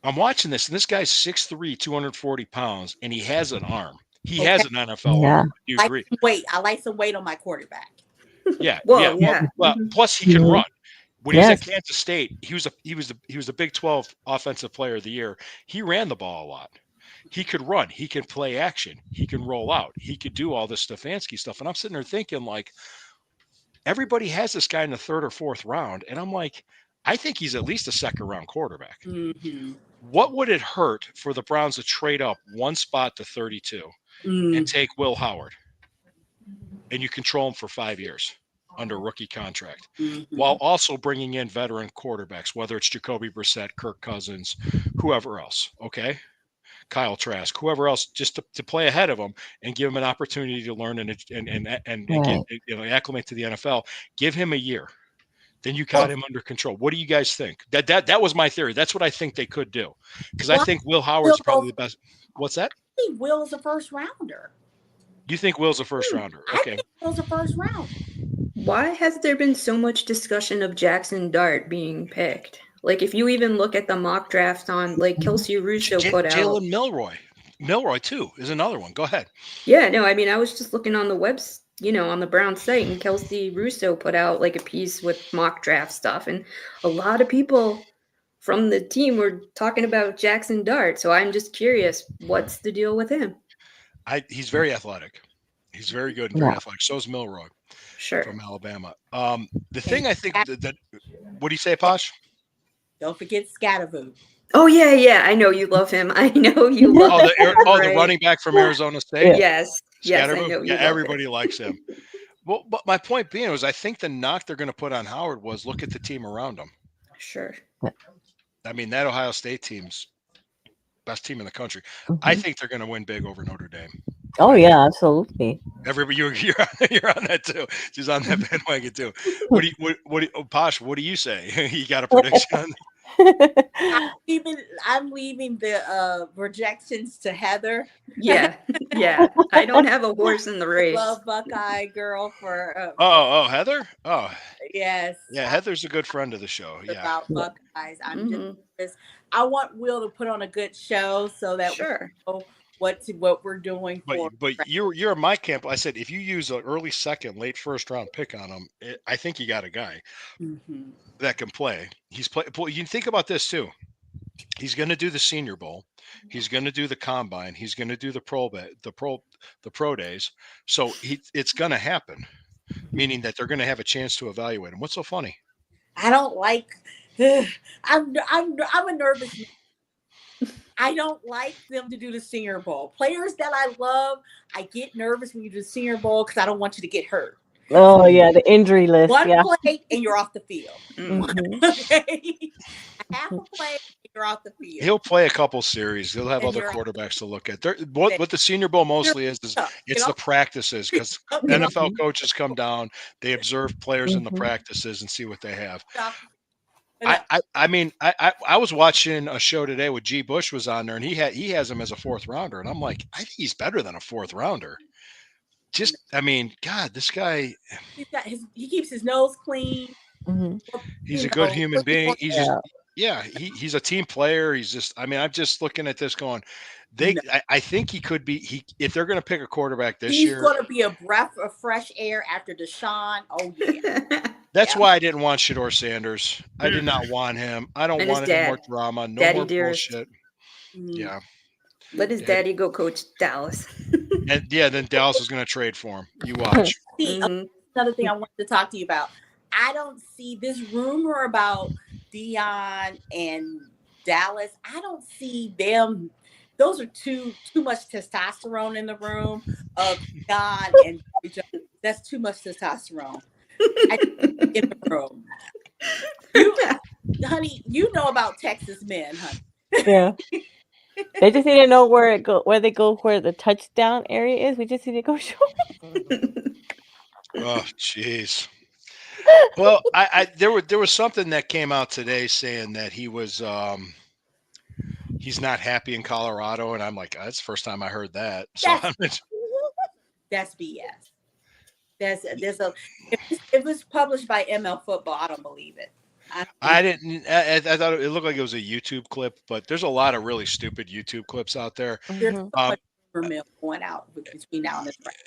I'm watching this, and this guy's 6'3", 240 pounds, and he has an arm. He has an NFL arm. Do you agree? I like some weight on my quarterback. Yeah. Well, Well, plus he can run. When he was at Kansas State, he was a Big 12 Offensive Player of the Year. He ran the ball a lot. He could run. He can play action. He can roll out. He could do all this Stefanski stuff. And I'm sitting there thinking, like, everybody has this guy in the 3rd or 4th round, and I'm like, I think he's at least a 2nd-round quarterback. What would it hurt for the Browns to trade up one spot to 32 and take Will Howard, and you control him for 5 years under rookie contract, while also bringing in veteran quarterbacks, whether it's Jacoby Brissett, Kirk Cousins, whoever else, okay? Kyle Trask, whoever else, just to play ahead of him and give him an opportunity to learn and get, acclimate to the NFL. Give him a year. Then you got him under control. What do you guys think? That was my theory. That's what I think they could do. Because I think Will Howard's probably the best. What's that? I think Will is a 1st rounder. You think Will's a 1st rounder? Okay. I think Will's a 1st rounder. Why has there been so much discussion of Jackson Dart being picked? Like, if you even look at the mock draft on, like, Kelsey Russo put out. Jalen Milroy, too, is another one. Go ahead. Yeah, no, I mean, I was just looking on the webs, on the Brown site, and Kelsey Russo put out, like, a piece with mock draft stuff. And a lot of people from the team were talking about Jackson Dart. So I'm just curious, what's the deal with him? He's very athletic. He's very good and very athletic. So is Milroy. Sure. From Alabama. The thing I think that what do you say, Posh? Don't forget Scattervoo. Oh yeah, I know you love him. I know you love him. The running back from Arizona State. Yes, I know. Yeah, everybody likes him. Well, but my point being was, I think the knock they're going to put on Howard was look at the team around him. Sure. I mean, that Ohio State team's best team in the country. I think they're going to win big over Notre Dame. Oh yeah, absolutely. Everybody, you're on that too. She's on that bandwagon too. Posh? What do you say? You got a prediction? I'm leaving the projections to Heather. Yeah. I don't have a horse in the race. Love Buckeye girl for. Heather. Oh, yes. Yeah, Heather's a good friend of the show. Yeah. About Buckeyes, I'm just. I want Will to put on a good show so that we know what we're doing. But you're in my camp. I said if you use an early 2nd, late 1st round pick on him, I think you got a guy that can play. You can think about this too. He's going to do the Senior Bowl. He's going to do the combine. He's going to do the pro days. So it's going to happen, meaning that they're going to have a chance to evaluate him. What's so funny? I don't like. I'm a nervous man. I don't like them to do the Senior Bowl. Players that I love, I get nervous when you do the Senior Bowl because I don't want you to get hurt. Oh yeah, the injury list. One play and you're off the field. Okay, half a play and you're off the field. He'll play a couple series. He'll have other quarterbacks to look at. What the Senior Bowl mostly is it's the practices, because NFL coaches come down, they observe players in the practices and see what they have. I mean, I was watching a show today with G. Bush was on there, and he has him as a 4th rounder, and I'm like, I think he's better than a 4th rounder. Just, I mean, God, this guy. He keeps his nose clean. He's a good human being. He's a team player. He's just, I mean, I'm just looking at this going, I think he could be. If they're going to pick a quarterback this year, he's going to be a breath of fresh air after Deshaun. Oh yeah. That's why I didn't want Shedeur Sanders. I did not want him. I don't want any more drama. No more bullshit. Yeah. Let his daddy go coach Dallas. And then Dallas is going to trade for him. You watch. Another thing I wanted to talk to you about. I don't see this rumor about Deion and Dallas. I don't see them. Those are too much testosterone in the room of Deion and that's too much testosterone. In the room. Honey, you know about Texas men, honey. Yeah. They just need to know where they go where the touchdown area is. We just need to go show. Oh, jeez. Well, there was something that came out today saying that he's not happy in Colorado, and I'm like, that's the first time I heard that. So That's that's BS. There's a if it's published by ML Football, I don't believe it. I I didn't. I thought it looked like it was a YouTube clip, but there's a lot of really stupid YouTube clips out there. there's Mhm. so much rumor mill going out between now and the draft.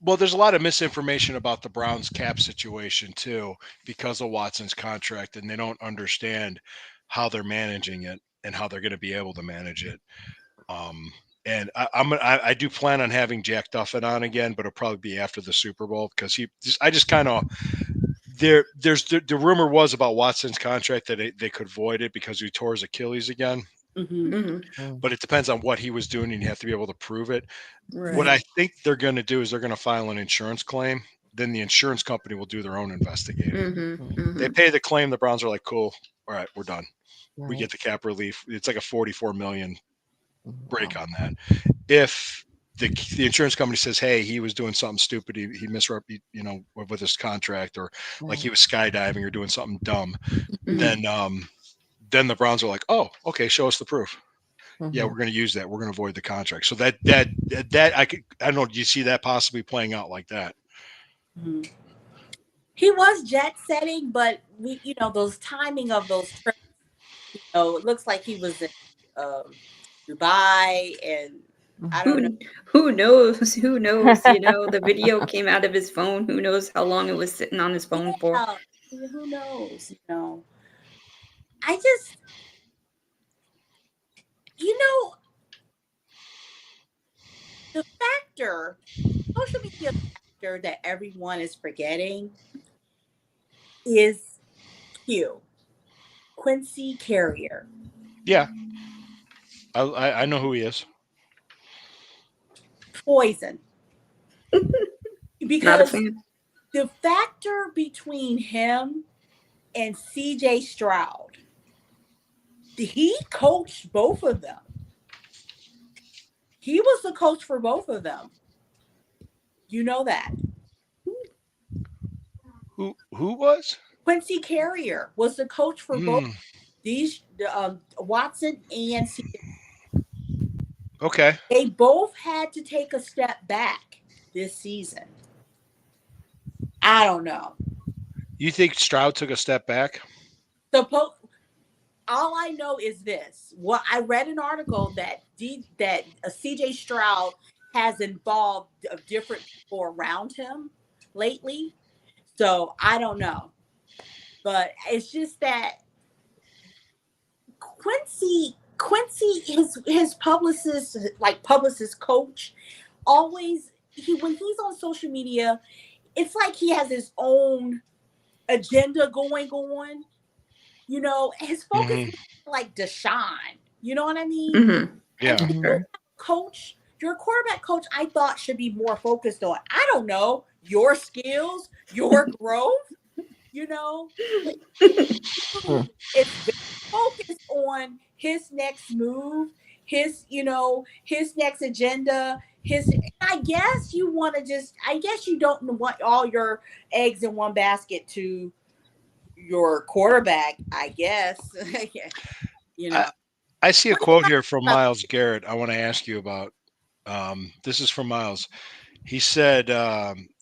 Well, there's a lot of misinformation about the Browns cap situation too, because of Watson's contract, and they don't understand how they're managing it and how they're going to be able to manage it. Um, and I do plan on having Jack Duffin on again, but it'll probably be after the Super Bowl because I just kind of there's the rumor was about Watson's contract that they could void it because he tore his Achilles again. Mhm. But it depends on what he was doing, and you have to be able to prove it. What Right. I think they're going to do is they're going to file an insurance claim. Then the insurance company will do their own investigating. They Mhm. pay the claim. The Browns are like, cool. All right, we're done. We Right. get the cap relief. It's like a 44 million break Wow. on that. If the insurance company says, hey, he was doing something stupid, he with his contract, or like Right. he was skydiving or doing something dumb, Mhm. then the Browns are like, oh, okay, show us the proof. Yeah, Mhm. we're going to use that. We're going to avoid the contract. So that I don't know. Do you see that possibly playing out like that? Mhm. He was jet setting, but those timing of those trips. It looks like he was in Dubai, and I don't know. Who knows? Who knows? You know, the video came out of his phone. Who knows how long it was sitting on his phone for? Yeah, who knows? I just, you know, the social media factor that everyone is forgetting is Q, Quincy Carrier. Yeah, I know who he is. Poison. Not a Because fan. the factor between him and CJ Stroud, he coached both of them. He was the coach for both of them. You know that. Who was? Quincy Carrier was the coach for both Mm, these Watson and CJ. okay. They both had to take a step back this season. I don't know. You think Stroud took a step back? All I know is this. Well, I read an article that CJ Stroud has involved different people around him lately. So I don't know. But it's just that Quincy, his publicist coach, always when he's on social media, it's like he has his own agenda going on. His focus Hmm. is like Deshaun. You know what I mean? Mm-hmm. Yeah. And Sure. your quarterback coach, I thought should be more focused on, I don't know, your skills, your growth. It's focused on his next move, his next agenda. I guess you want to I guess you don't want all your eggs in one basket to your quarterback, I guess. I see a What quote here from about Miles Garrett. I want to ask you about. This is from Miles. He said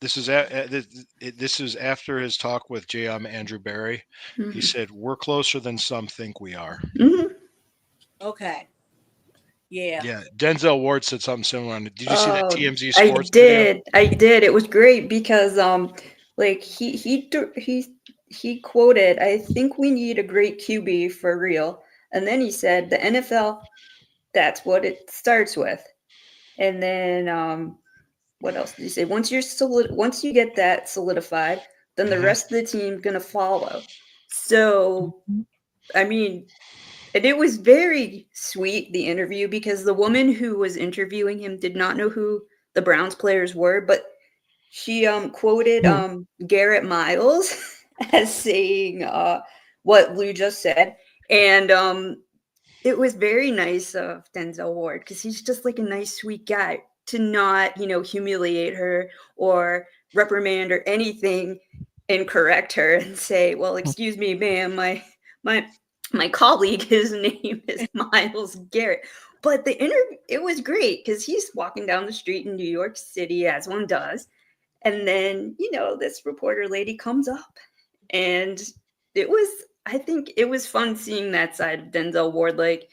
this is after his talk with Andrew Barry. He said, "We're closer than some think we are." Mm-hmm. okay. Yeah. Yeah, Denzel Ward said something similar. Did you see that Oh, TMZ I Sports video? did. I did. It was great because like he quoted, "I think we need a great QB for real," and then he said, "The NFL, that's what it starts with." And then what else did he say? Once you get that solidified, then the Mhm. rest of the team's gonna follow. So I mean, and it was very sweet, the interview, because the woman who was interviewing him did not know who the Browns players were, but she quoted Garrett Miles as saying what Lou just said. And it was very nice of Denzel Ward because he's just like a nice, sweet guy to not, humiliate her or reprimand or anything and correct her and say, well, excuse me, ma'am, my colleague, his name is Miles Garrett. But the interview, it was great because he's walking down the street in New York City, as one does. And then, this reporter lady comes up, and I think it was fun seeing that side of Denzel Ward. Like,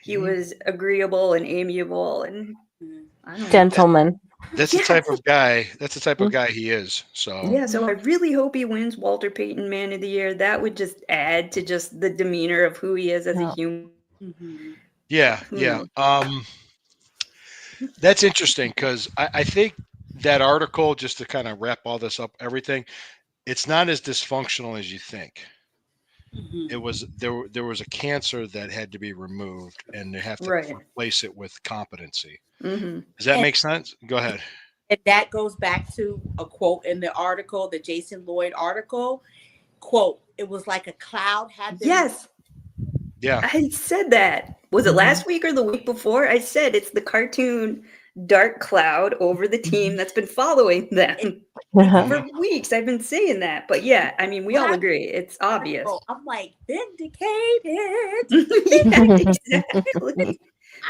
he was agreeable and amiable and I don't know. Gentleman. That's the type of guy. That's the type of guy he is. So Yeah, so I really hope he wins Walter Payton Man of the Year. That would just add to just the demeanor of who he is as a human. Yeah. That's interesting because I think that article, just to kind of wrap all this up, everything, it's not as dysfunctional as you think. It was there was a cancer that had to be removed, and they have to replace it with competency. Does that make sense? Go ahead. And that goes back to a quote in the article, the Jason Lloyd article. Quote, it was like a cloud had been. Yes. Yeah. I said that. Was it last week or the week before? I said it's the cartoon dark cloud over the team that's been following them for weeks. I've been saying that. But yeah, I mean, we all agree. It's obvious. I'm like, vindicated. Yeah, exactly.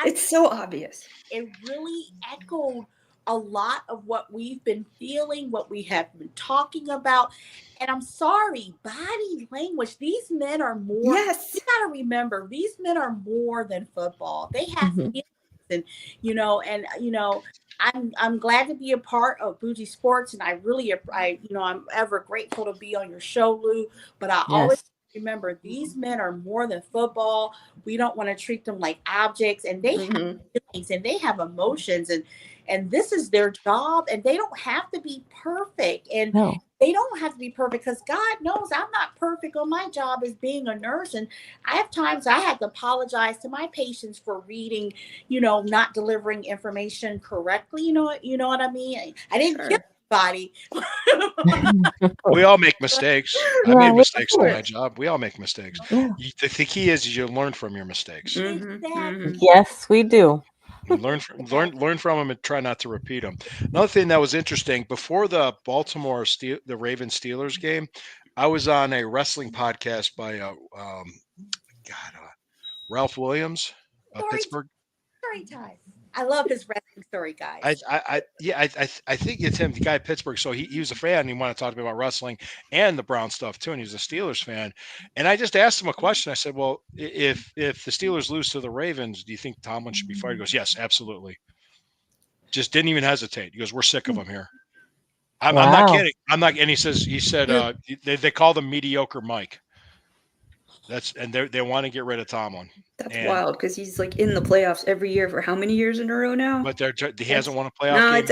It's so obvious. It really echoed a lot of what we've been feeling, what we have been talking about. And I'm sorry, body language. These men are more. Yes. You got to remember, these men are more than football. They have feelings, and I'm glad to be a part of Bougie Sports, and I'm ever grateful to be on your show, Lou. But I always remember, these men are more than football. We don't want to treat them like objects, and they have feelings and they have emotions, and this is their job, and they don't have to be perfect. And they don't have to be perfect because God knows I'm not perfect on my job as being a nurse. And I have times I had to apologize to my patients for reading, not delivering information correctly. You know what I mean? I didn't kill anybody. We all make mistakes. I made mistakes on my job. We all make mistakes. The key is you learn from your mistakes. Exactly. Yes, we do. Learn from them and try not to repeat them. Another thing that was interesting, before the the Ravens Steelers game, I was on a wrestling podcast by Ralph Williams of Pittsburgh. Story time. I love his wrestling story, guys. I think it's him, the guy at Pittsburgh. So he was a fan, and he wanted to talk to me about wrestling and the Brown stuff too. And he was a Steelers fan. And I just asked him a question. I said, "Well, if the Steelers lose to the Ravens, do you think Tomlin should be fired?" He goes, "Yes, absolutely." Just didn't even hesitate. He goes, "We're sick of him here." I'm not kidding. I'm not. And he said they call them mediocre Mike. They want to get rid of Tomlin. That's wild because he's like in the playoffs every year for how many years in a row now? But he hasn't won a playoff. No, game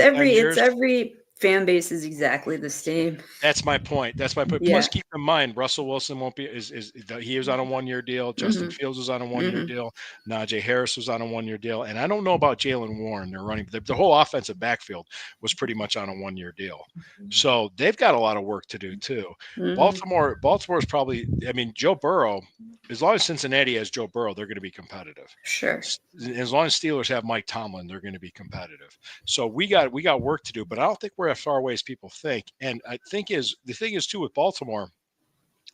it's every fan base is exactly the same. That's my point. Yeah. Plus, keep in mind, Russell Wilson won't be. He was on a 1-year deal. Justin Fields was on a 1-year deal. Najee Harris was on a 1-year deal. And I don't know about Jaylen Warren. They're running. The whole offensive backfield was pretty much on a 1-year deal. So they've got a lot of work to do too. Baltimore is probably. I mean, Joe Burrow. As long as Cincinnati has Joe Burrow, they're going to be competitive. Sure. As long as Steelers have Mike Tomlin, they're going to be competitive. So we got work to do, but I don't think we're as far away as people think. And I think the thing is too with Baltimore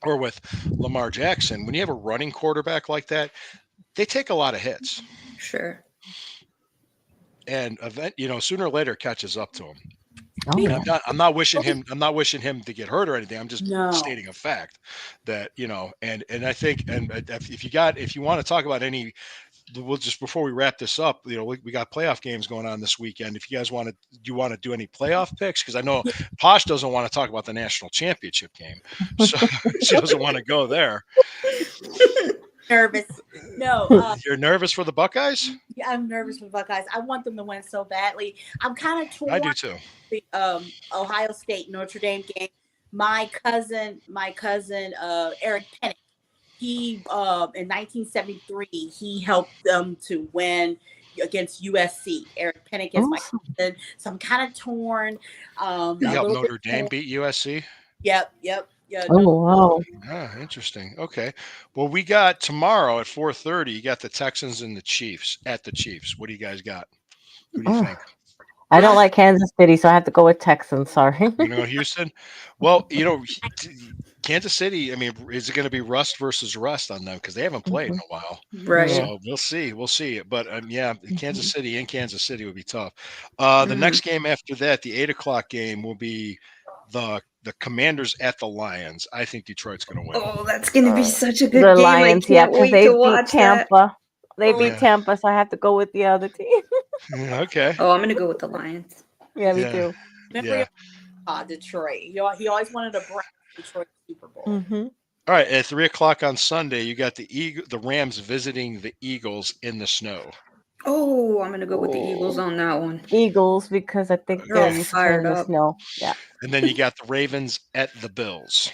or with Lamar Jackson, when you have a running quarterback like that, they take a lot of hits. Sure. And sooner or later catches up to him. I'm not wishing him to get hurt or anything. I'm just stating a fact that, and I think, and if you want to talk about any, we'll just, before we wrap this up, we got playoff games going on this weekend. If you guys do you want to do any playoff picks? Because I know Posh doesn't want to talk about the national championship game. So she doesn't want to go there. Nervous. No. You're nervous for the Buckeyes? Yeah, I'm nervous for the Buckeyes. I want them to win so badly. I'm kind of torn. I do too. The Ohio State Notre Dame game. My cousin, Eric Pennick, he in 1973 he helped them to win against USC. Eric Pennick is my cousin, so I'm kind of torn. You helped Notre Dame beat USC? Yep. Yeah. Oh, wow. Interesting. Okay. Well, we got tomorrow at 4:30. You got the Texans and the Chiefs at the Chiefs. What do you guys got? What do you think? I don't like Kansas City, so I have to go with Texans. Sorry. You know, Houston. Well, you know, Kansas City. I mean, is it going to be rust versus rust on them because they haven't played in a while? Right. So we'll see. We'll see. But yeah, Kansas City in Kansas City would be tough. The Mhm. next game after that, the 8 o'clock game, will be the Commanders at the Lions. I think Detroit's going to win. Oh, that's gonna be such a good The game. Lions, I yeah, can't because wait they to beat watch that. Tampa. They Oh, beat Yeah. Tampa, so I have to go with the other team. Okay. Oh, I'm gonna go with the Lions. Yeah, me Yeah. too. Remember Yeah. Detroit. He always wanted to bring Detroit Super Bowl. Mm-hmm. All right. At 3 o'clock on Sunday, you got the Rams visiting the Eagles in the snow. Oh, I'm gonna go with the Eagles on that one. Eagles, because I think They're all they're used to playing fired in the up. snow. Yeah. And then you got the Ravens at the Bills.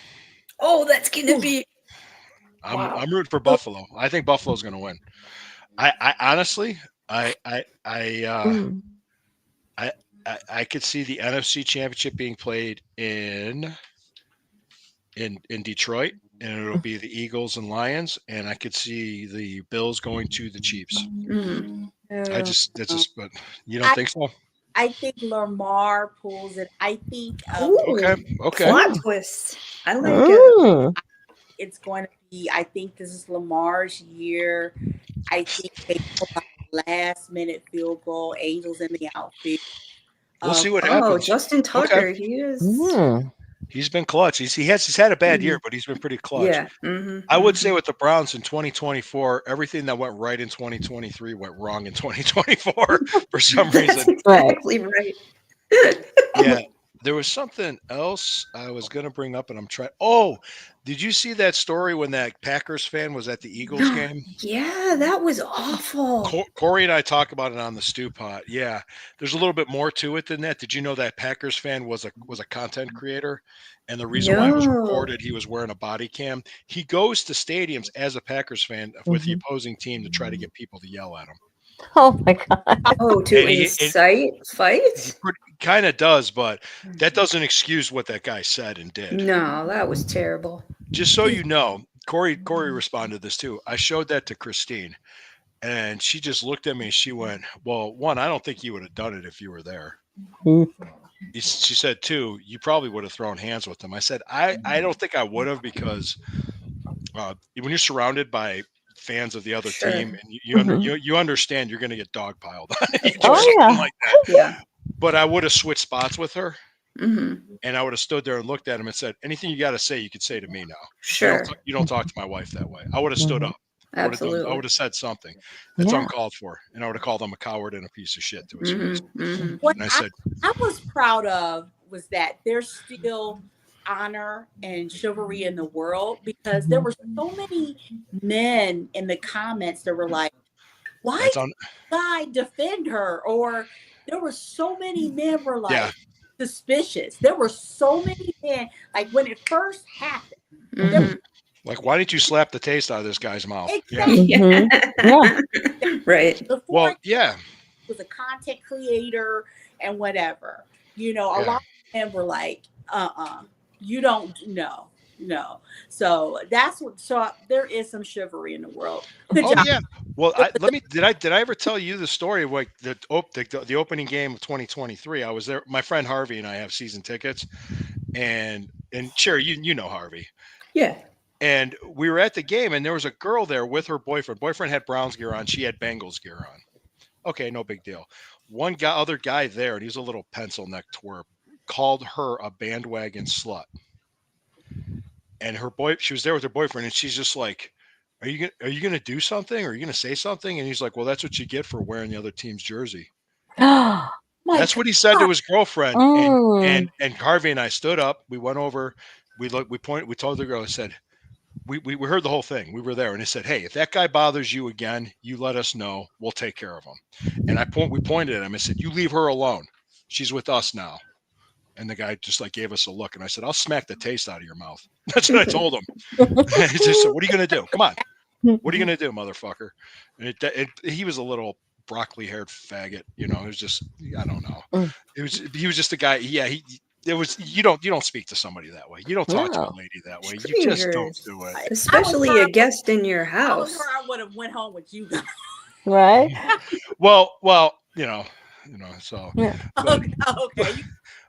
Oh, that's gonna be. I'm rooting for Buffalo. I think Buffalo's going to win. I honestly, I Mm. could see the NFC Championship being played in Detroit, and it'll be the Eagles and Lions, and I could see the Bills going to the Chiefs. Mhm. But you don't think so? I think Lamar pulls it. I think Ooh, Okay. plot twist. I like it. Mm. it's going to be. I think this is Lamar's year. I think they pull out last minute field goal. Angels in the outfield. We'll see what Oh, happens. Justin Tucker, he is. Mm. He's been clutch. He's had a bad year, but he's been pretty clutch. Yeah. Mhm, I would mhm. say with the Browns in 2024, everything that went right in 2023 went wrong in 2024 for some That's reason. exactly right. Yeah. There was something else I was going to bring up, and I'm trying. Oh, did you see that story when that Packers fan was at the Eagles game? Yeah, that was awful. Corey and I talk about it on the Stew Pot. Yeah, there's a little bit more to it than that. Did you know that Packers fan was a content creator, and the reason why it was No. reported he was wearing a body cam? He goes to stadiums as a Packers fan with the opposing team to try to get people to yell at him. Oh my god. Oh, to And incite fights? Kind of does, but that doesn't excuse what that guy said and did. No, that was terrible. Just so you know, Corey responded to this too. I showed that to Christine, and she just looked at me and she went, "Well, one, I don't think you would have done it if you were there." Mm. She said, two, you probably would have thrown hands with him. I said, I don't think I would have, because when you're surrounded by fans of the other Sure. team, and you understand you're going to get dogpiled on it. You do Oh, something yeah. like that. Yeah. But I would have switched spots with her, Hmm. and I would have stood there and looked at him and said, anything you got to say, you could say to me now. Sure. You don't talk to my wife that way. I would have stood up. I Absolutely. would have said something that's Yeah. uncalled for, and I would have called him a coward and a piece of shit to his face. Mhm, mhm. What And I said, I was proud of was that there's still honor and chivalry in the world, because there were so many men in the comments that were like, why that's did on. the guy defend her? Or there were so many men were like Yeah. suspicious. There were so many men, like when it first happened. Mhm. Like, why didn't you slap the taste out of this guy's mouth? Yeah. Exactly. Yeah. Right. Before Well, yeah. he was a content creator and whatever, a Yeah. lot of men were like, you don't know. No. So that's what, so there is some chivalry in the world. Good Oh job. yeah. Well, did I ever tell you the story of like the opening game of 2023? I was there. My friend Harvey and I have season tickets, and Sherry, you know Harvey. Yeah. And we were at the game, and there was a girl there with her boyfriend. Boyfriend had Browns gear on. She had Bengals gear on. Okay, no big deal. Other guy there, and he's a little pencil neck twerp, called her a bandwagon slut. And she was there with her boyfriend, and she's just like, are you gonna do something? Or are you gonna say something? And he's like, well, that's what you get for wearing the other team's jersey. My That's what he said to his girlfriend. Mm. And Harvey and I stood up. We went over. We told the girl. I said, we heard the whole thing. We were there, and he said, hey, if that guy bothers you again, you let us know. We'll take care of him. And we pointed at him. I said, you leave her alone. She's with us now. And the guy just like gave us a look, and I said, I'll smack the taste out of your mouth. That's what I told him. He just said, what are you going to do? Come on. What are you going to do, motherfucker? And he was a little broccoli haired faggot. It was just, I don't know. He was just a guy. Yeah. You don't speak to somebody that way. You don't talk to a lady that way. You just don't do it. Especially a guest in your house. I would have went home with you guys. Right? Well, So Yeah. but, Okay.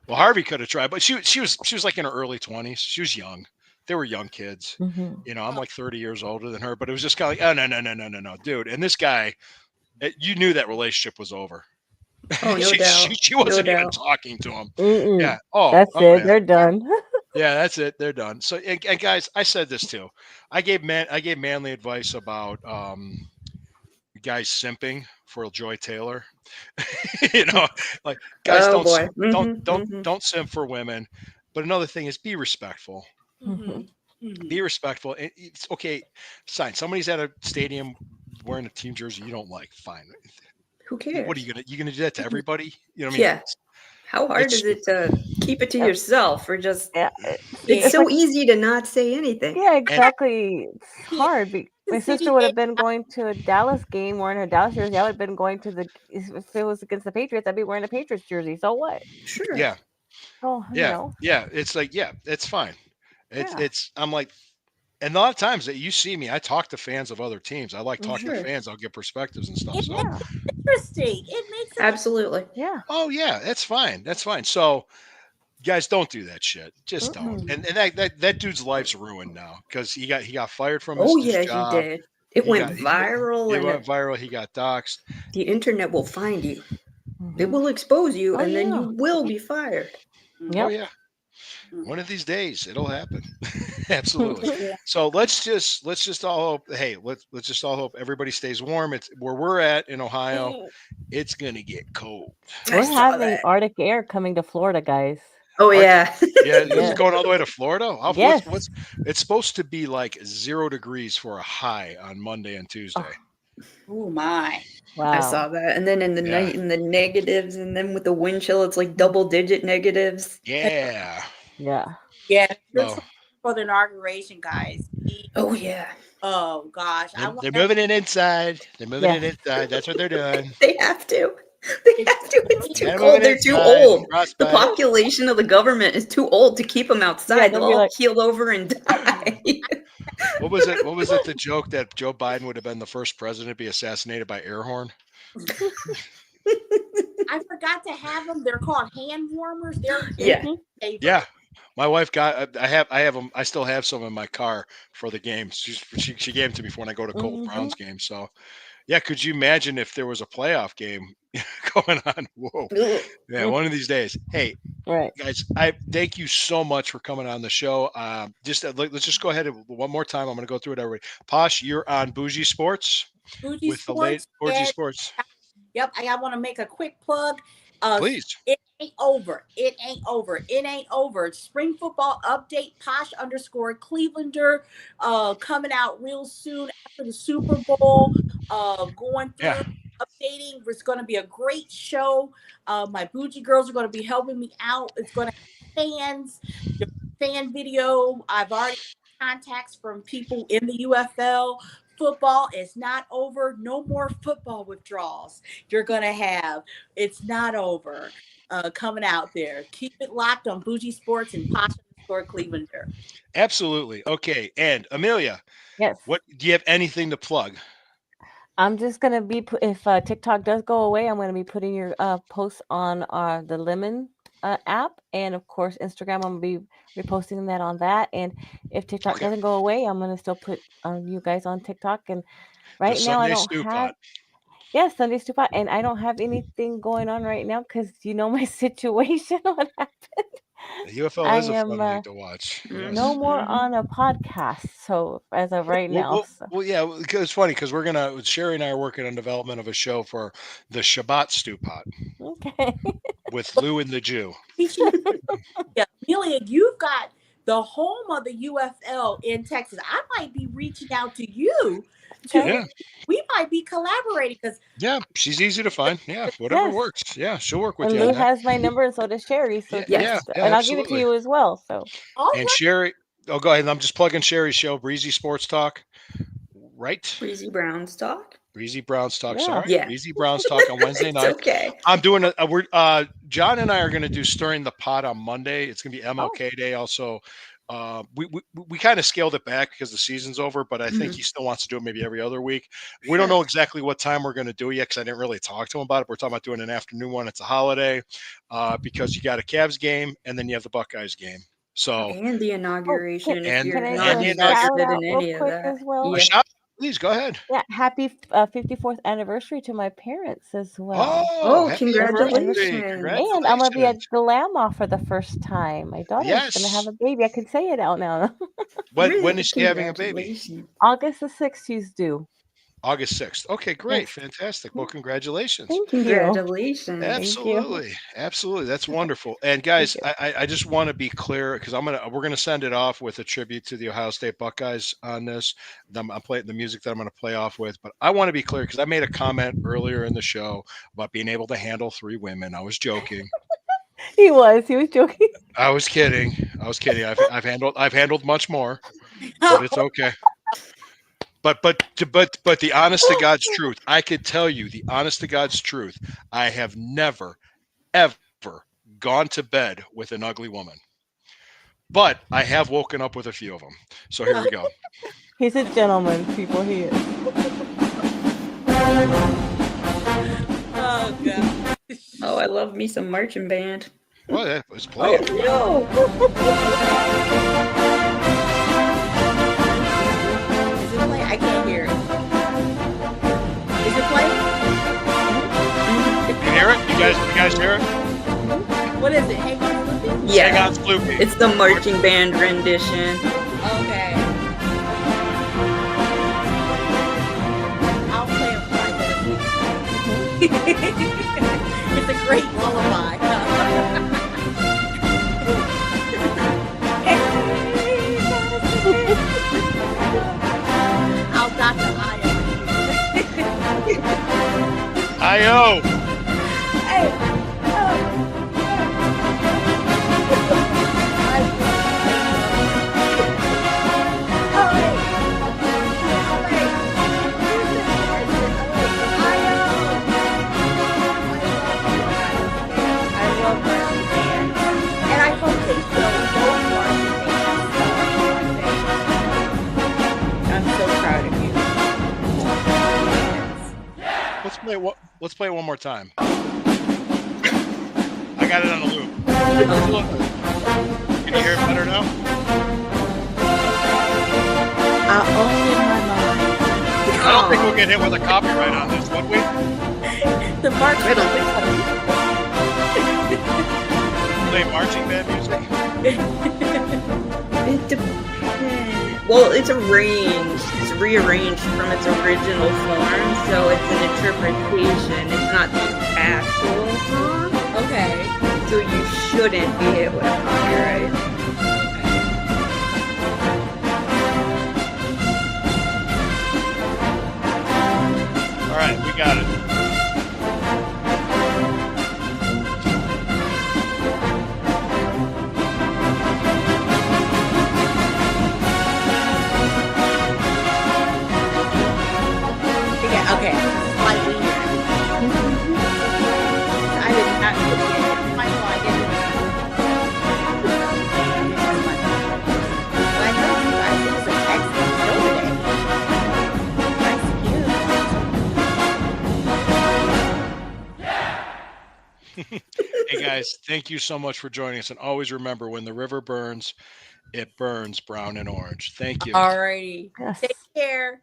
well, Harvey could have tried, but she was like in her early 20s. She was young. They were young kids. Mhm. I'm like 30 years older than her, but it was just kind of like, oh no, dude. And this guy, you knew that relationship was over. Oh, no doubt. She No wasn't even doubt. talking to him. Mm-mm. Yeah. Oh, That's oh it. yeah. They're done. Yeah, that's it. They're done. So, and guys, I said this too. I gave manly advice about guys simping for Joy Taylor. Like guys, Oh don't boy. don't simp for women. But another thing is be respectful. Mhm. Be respectful. It's okay. Fine. Somebody's at a stadium wearing a team jersey you don't like. Fine. Who cares? What are you gonna do that to everybody? You know what I mean? Yeah. How hard it's- is it to keep it to yourself or just? Yeah. It's so easy to not say anything. Yeah, exactly. It's Yeah. hard. My The sister city would have gave- been going to a Dallas game wearing her Dallas jersey. I would have been going to if it was against the Patriots, I'd be wearing a Patriots jersey. So what? Sure. Yeah. Oh, Yeah. It's like, yeah, it's fine. Yeah. I'm like, and a lot of times that you see me, I talk to fans of other teams. I like talking Sure. to fans. I'll get perspectives and stuff. It So, Yeah. interesting. It makes it Absolutely. Yeah. oh yeah, that's fine. That's fine. So, guys, don't do that shit. Just don't. Mm-mm. And that dude's life's ruined now because he got fired from his, Oh his yeah, job. he did. It He went got- he- viral, It and went viral. He got doxxed. the internet will find you. Mhm. It will expose you, Oh, and then yeah. you will be fired. Oh Yep. yeah. One of these days it'll happen. Absolutely. Yeah. So let's just all hope. Hey, let's just all hope everybody stays warm. It's where we're at in Ohio. It's gonna get cold. I We're saw having that. Arctic air coming to Florida, guys. Oh yeah. Yeah, it's Yeah. going all the way to Florida. Yes. It's supposed to be like 0 degrees for a high on Monday and Tuesday. Oh my. Wow. I saw that. And then in the Yeah. night in the negatives, and then with the wind chill, it's like double-digit negatives. Yeah. Yeah. Yeah. No. For the inauguration, guys. Oh yeah. Oh gosh. They're moving it inside. They're moving Yeah. it inside. That's what they're doing. They have to. They have to. It's too They're cold. moving They're too inside. old. The Frostbite. population of the government is too old to keep them outside. they'll They'll be all like- keel over and die. What was it? What was it? The joke that Joe Biden would have been the first president to be assassinated by air horn. I forgot to have them. They're called hand warmers. They're Yeah. favorite. Yeah, my wife got. I have them. I still have some in my car for the games. She gave them to me for when I go to Colts Mhm. Browns games. So, yeah, could you imagine if there was a playoff game going on? Whoa, Ugh. yeah, one of these days. Hey, Right. guys, I thank you so much for coming on the show. Let's just go ahead and one more time. I'm going to go through it. Everybody, Posh, you're on Bougie Sports Bougie with the late Sports. Bougie and- Sports. Yep. I want to make a quick plug. Please. It ain't over. It ain't over. It ain't over. Spring football update, Posh_Clevelander, coming out real soon after the Super Bowl. Going through, Yeah. updating. It's going to be a great show. My bougie girls are going to be helping me out. It's going to have fans, the fan video. I've already contacts from people in the UFL. Football is not over. No more football withdrawals. You're gonna have. It's not over. Coming out there. Keep it locked on Bougie Sports and Posh_Clevelander. Absolutely. Okay. And Amelia, Yes. what do you have anything to plug? I'm just gonna be if TikTok does go away, I'm gonna be putting your posts on the Lemon app, and of course Instagram. I'm gonna be reposting that on that. And if TikTok Okay. doesn't go away, I'm gonna still put you guys on TikTok. And right The now I Sunday don't Stew have. Pot. Yes, Sunday Stew Pot, and I don't have anything going on right now because you know my situation. What happened? The UFL I is a am, fun league to watch. Yes. No more Mhm. on a podcast. So as of right now, so. Well, yeah, it's funny because Sherry and I are working on development of a show for the Shabbat Stew Pot Okay. with Lou and the Jew. Yeah, Amelia, you've got the home of the UFL in Texas. I might be reaching out to you. Okay. Yeah. We might be collaborating because Yeah, she's easy to find. Yeah, whatever Yes. works. Yeah, she'll work with And you on Lou that. has my number, and so does Sherry. So Yeah, just, yeah, and I'll give it to absolutely. you as well. So And Sherry, oh, go ahead. I'm just plugging Sherry's show, Breezy Sports Talk. Right? Breezy Browns talk. Breezy Browns Talk. Yeah. Sorry. Yeah. Breezy Browns Talk on Wednesday It's night. okay. I'm doing John and I are going to do Stirring the Pot on Monday. It's going to be MLK Day. Also, we kind of scaled it back because the season's over, but I think Mhm. he still wants to do it maybe every other week. We don't know exactly what time we're going to do it yet because I didn't really talk to him about it. We're talking about doing an afternoon one. It's a holiday because you got a Cavs game and then you have the Buckeyes game. So And the Oh, inauguration if and can you're I not and do a the shout inauguration. invested out in real any of quick that. as well? A Yeah. shot, please go ahead. Yeah, happy 54th anniversary to my parents as well. Oh, Oh, happy anniversary! congratulations. And I'm gonna be at Congratulations. the Lamb for the first time. My daughter's gonna have Yes. a baby. I can say it out now. When Really, is she having a baby? congratulations. August the 6th, she's due. August 6th. Okay, great. Yes. Fantastic. Well, congratulations. Thank you. Congratulations. Thank you. Absolutely. That's wonderful. And Thank guys, you. I just want to be clear because we're gonna send it off with a tribute to the Ohio State Buckeyes on this. I'm playing the music that I'm gonna play off with, but I want to be clear because I made a comment earlier in the show about being able to handle 3 women. I was joking. He was joking. I was kidding. I've handled much more, but it's okay. But the honest to God's truth, I could tell you the honest to God's truth. I have never, ever gone to bed with an ugly woman. But I have woken up with a few of them. So here we go. He's a gentleman, people. He is. Oh god. Oh, I love me some marching band. Well, yeah, let's play it. No. Is it playing? I can't hear it. Is it playing? You hear it? You guys hear it? What is it? Hang on, Snoopy? Hang Yeah, on, Sloopy. it's the marching band rendition. Okay. I'll play a private. It's a great lullaby. I'll Dr. I-O. I love marching band. And I hope they still go marching band. I'm so proud of you. Yes. Let's play it one more time. I got it on the loop. Can you hear it better now? Only in my mind. I don't think we'll get hit with a copyright on this, would we? The march I don't think Play marching band music? It depends. Well, it's arranged. It's rearranged from its original form, so it's an interpretation. It's not the actual song, Okay. so you shouldn't be hit with a copyright. All right, we got it. Yeah, okay. Slightly here. I did not put it in. I know I didn't. But I know you guys, it was an excellent show today. Nice cue. Hey guys, thank you so much for joining us. And always remember, when the river burns, it burns brown and orange. Thank you. Alrighty. Yes. Take care.